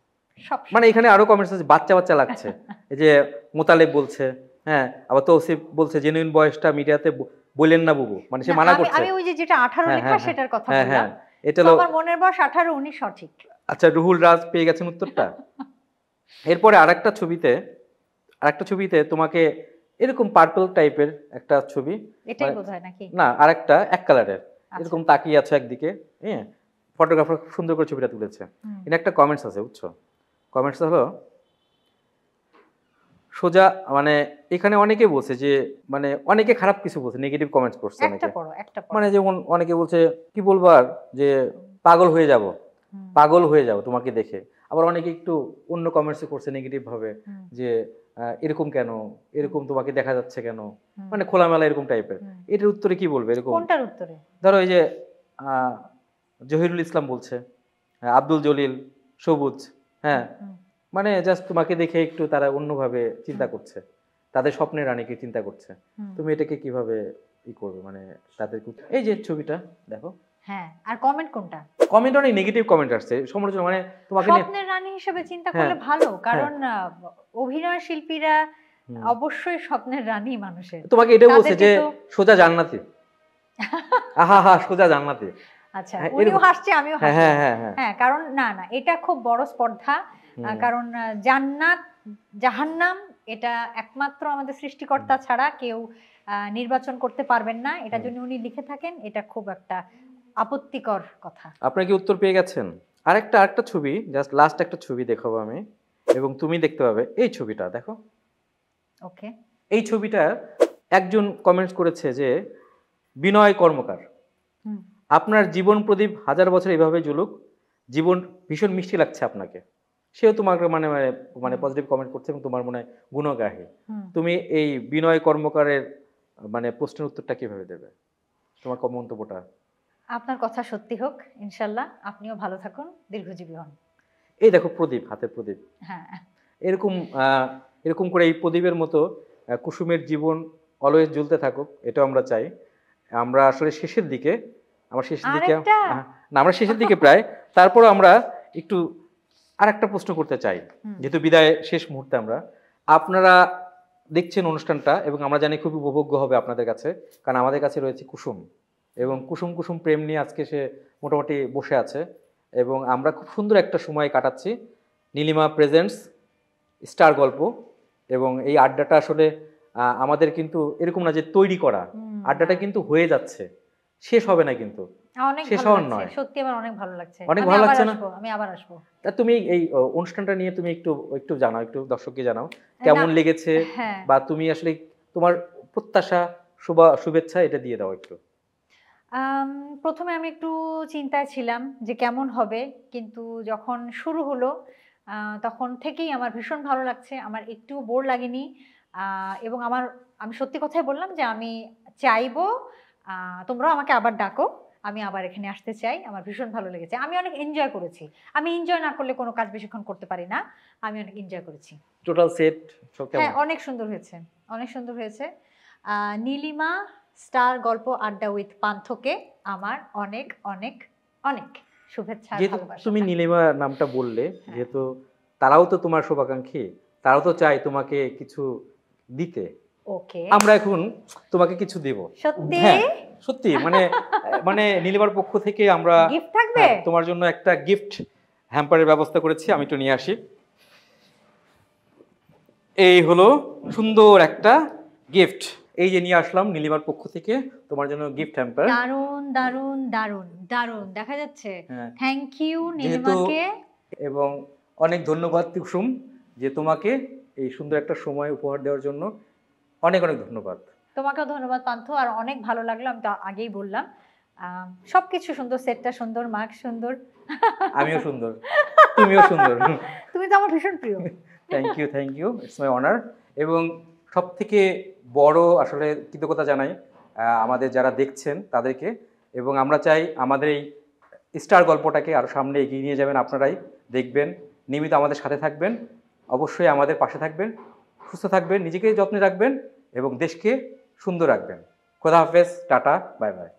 মানে এখানে আরো কমেন্টস আছে, বাচ্চা লাগছে। এই যে মোতালেব বলছে, হ্যাঁ, আবার তৌসিফ বলছে জেনুইন বয়সটা মিডিয়াতে বলেন না বুবু, মানে সে মানা করছে। আমি ওই যে যেটা 18 লেখা সেটার কথা বললাম। এটা হলো আমার মনের বয়স 18, উনি সঠিক। আচ্ছা, রুহুল রাজ পেয়ে গেছেন উত্তরটা। এরপরে আরেকটা ছবিতে তোমাকে এরকম পার্পল টাইপের একটা ছবি, এটাই মানে বোধহয় নাকি? না আরেকটা এক কালারের, আচ্ছা। এরকম তাকিয়ে আছে একদিকে, হ্যাঁ, ফটোগ্রাফার খুব সুন্দর করে ছবিটা তুলেছে। হুম। এটা একটা কমেন্টস আছে, বুঝছো? কমেন্টস হলো সোজা, মানে এখানে অনেকে বলছে যে, মানে অনেকে খারাপ কিছু বলছে, নেগেটিভ কমেন্টস করছে একটা অনেকে। পড়ো, একটা পড়ো। মানে যেমন অনেকে বলছে কি বলবার, যে পাগল হয়ে যাব, হুম, পাগল হয়ে যাব তোমাকে দেখে। আবার অনেকে একটু অন্য কমেন্টসে করছে নেগেটিভ ভাবে, হুম, যে এরকম কেন, এরকম তোমাকে দেখা যাচ্ছে কেন, হুম, মানে খোলামেলা এরকম টাইপের। হুম। এটার উত্তরে কি বলবে এরকম? কোনটার উত্তরে? ধরো এই যে আহ, জহিরুল ইসলাম বলছে, আব্দুল জলিল, সবুজ, হ্যাঁ, হুম, মানে জাস্ট তোমাকে দেখে একটু তারা অন্যভাবে চিন্তা হুম, করছে, তাদের স্বপ্নের রানীকে চিন্তা করছে। হুম। তুমি এটাকে কিভাবে ই করবে, মানে তাদের এই যে ছবিটা দেখো, হ্যাঁ, আর কমেন্ট কোনটা? কমেন্ট অনেক নেগেটিভ কমেন্ট আসছে, সমালোচনা, মানে তোমাকে নিয়ে। স্বপ্নের রানী হিসেবে চিন্তা হ্যাঁ, করলে ভালো, হ্যাঁ, কারণ অভিনয় শিল্পীরা হুম। অবশ্যই স্বপ্নের রানী মানুষের। তোমাকে এটা বলছে তাদেরকে যে তো সোজা জান্নাতি, আহা হা সোজা জান্নাতি। আচ্ছা, হ্যাঁ, উনিও এরকম। হাসছে, আমিও হ্যাঁ, হাসলাম। হ্যাঁ, হ্যাঁ, হ্যাঁ, হ্যাঁ, কারণ না, না, এটা খুব বড় স্পর্ধা। হুম, কারণ জান্নাত, জাহান্নাম এটা একমাত্র আমাদের সৃষ্টিকর্তা ছাড়া কেউ নির্বাচন করতে পারবেন না। এটা হুম। যদি উনি লিখে থাকেন, এটা খুব একটা আপত্তিকর কথা। আপনারা কি উত্তর পেয়ে গেছেন? আরেকটা ছবি, জাস্ট লাস্ট একটা ছবি দেখাবো আমি, এবং তুমি দেখতে পাবে। এই ছবিটা দেখো, ওকে। এই ছবিটা একজন কমেন্টস করেছে যে, বিনয় কর্মকার, হুম, আপনার জীবন প্রদীপ হাজার বছর এভাবে জ্বলুক, জীবন ভীষণ মিষ্টি লাগছে আপনাকে। সেও তোমাকে মানে মানে মানে হুম, পজিটিভ কমেন্ট করছে এবং তোমার মনে হয় গুণগাহে। হুম। তুমি এই বিনয় কর্মকারের মানে প্রশ্নের উত্তরটা কিভাবে দেবে, তোমার মন্তব্যটা? আপনার কথা সত্যি হোক, ইনশাল্লাহ। আপনিও ভালো থাকুন, দীর্ঘজীবী হন। এই দেখো প্রদীপ, হাতে প্রদীপ, হ্যাঁ, এরকম এরকম করে এই প্রদীপের মতো কুসুমের জীবন অলওয়েজ জ্বলতে থাকুক, এটাও আমরা চাই। আমরা আসলে শেষের দিকে, আমরা শেষের দিকে, আরেকটা। না আমরা শেষের দিকে প্রায়, তারপরও আমরা একটু আরেকটা প্রশ্ন করতে চাই, হুম, যেহেতু বিদায় শেষ মুহূর্তে আমরা। আপনারা দেখছেন অনুষ্ঠানটা এবং আমরা জানি খুব উপভোগ্য হবে আপনাদের কাছে, কারণ আমাদের কাছে রয়েছে কুসুম, এবং কুসুম কুসুম প্রেম নিয়ে আজকে সে মোটামুটি বসে আছে, এবং আমরা খুব সুন্দর একটা সময় কাটাচ্ছি। নীলিমা প্রেজেন্টস স্টার গল্প, এবং এই আড্ডাটা আসলে আমাদের কিন্তু এরকম না যে তৈরি করা, হুম, আড্ডাটা কিন্তু হয়ে যাচ্ছে, শেষ হবে না কিন্তু, অনেক শেষ ভালো হওয়ার লাগছে, নয়। সত্যি আমার অনেক ভালো লাগছে। অনেক আমি ভালো আবার লাগছে না? আসবো, আমি আবার আসবো। তা তুমি এই অনুষ্ঠানটা নিয়ে তুমি একটু একটু জানাও, একটু দর্শককে জানাও না, কেমন লেগেছে, হ্যাঁ। বা তুমি আসলে তোমার প্রত্যাশা, শুভেচ্ছা এটা দিয়ে দাও একটু। আম ১ম এ আমি একটু চিন্তায় ছিলাম যে কেমন হবে? কিন্তু যখন শুরু হলো, আ তখন থেকেই আমার ভীষণ ভালো লাগছে। আমার একটুও বোর লাগেনি। আ এবং আমি সত্যি কথাই বললাম যে আমি চাইবো আ তোমরাও আমাকে আবার ডাকো। আমি আবার এখানে আসতে চাই। আমার ভীষণ ভালো লেগেছে। আমি অনেক এনজয় করেছি। আমি এনজয় না করলে কোনো কাজ বেশিক্ষণ করতে পারি না। আমি অনেক এনজয় করেছি। টোটাল সেট সব হ্যাঁ, কেমন? অনেক সুন্দর হয়েছে। অনেক সুন্দর হয়েছে। নীলিমা স্টার গল্প আড্ডা উইথ পান্থকে আমার অনেক, অনেক, অনেক শুভেচ্ছা আর যেহেতু ভালোবাসা। তুমি নীলিমা নামটা বললে, হ্যাঁ, যেহেতু তারাও তো তোমার শুভাকাঙ্ক্ষী, তারাও তো চায় তোমাকে কিছু দিতে। ওকে। আমরা এখন তোমাকে কিছু দেব। সত্যি? হ্যাঁ, সত্যি মানে মানে নীলিমার পক্ষ থেকে আমরা গিফট থাকবে? তোমার জন্য একটা গিফট হ্যাম্পারের ব্যবস্থা করেছি। আমি একটু নিয়ে আসি। এই হলো সুন্দর একটা গিফট। এই যে নিয়ে আসলাম নীলিমার পক্ষ থেকে তোমার জন্য গিফট হ্যাম্পার। দারুণ, দারুণ, দারুণ, দারুণ। দেখা যাচ্ছে। হ্যাঁ, থ্যাংক ইউ যেহেতু, নীলিমাকে। এবং অনেক ধন্যবাদ কুসুম, যে তোমাকে এই সুন্দর একটা সময় উপহার দেওয়ার জন্য অনেক অনেক ধন্যবাদ। তোমাকেও ধন্যবাদ পান্থ। আর অনেক ভালো লাগলো। আমি তো আগেই বললাম। সবকিছু সুন্দর, সেটটা সুন্দর, মার্ক সুন্দর। আমিও সুন্দর, তুমিও সুন্দর। তুমি তো আমার ভীষণ প্রিয়। Thank you, it's my honour. এবং সবথেকে বড় আসলে কৃতজ্ঞতা জানাই আমাদের যারা দেখছেন তাদেরকে, এবং আমরা চাই আমাদের এই স্টার গল্পটাকে আরও সামনে এগিয়ে নিয়ে যাবেন, আপনারাই দেখবেন, নিয়মিত আমাদের সাথে থাকবেন, অবশ্যই আমাদের পাশে থাকবেন, সুস্থ থাকবেন, নিজেকে যত্নে রাখবেন এবং দেশকে সুন্দর রাখবেন। খোদা হাফেজ, টাটা, বাই বাই।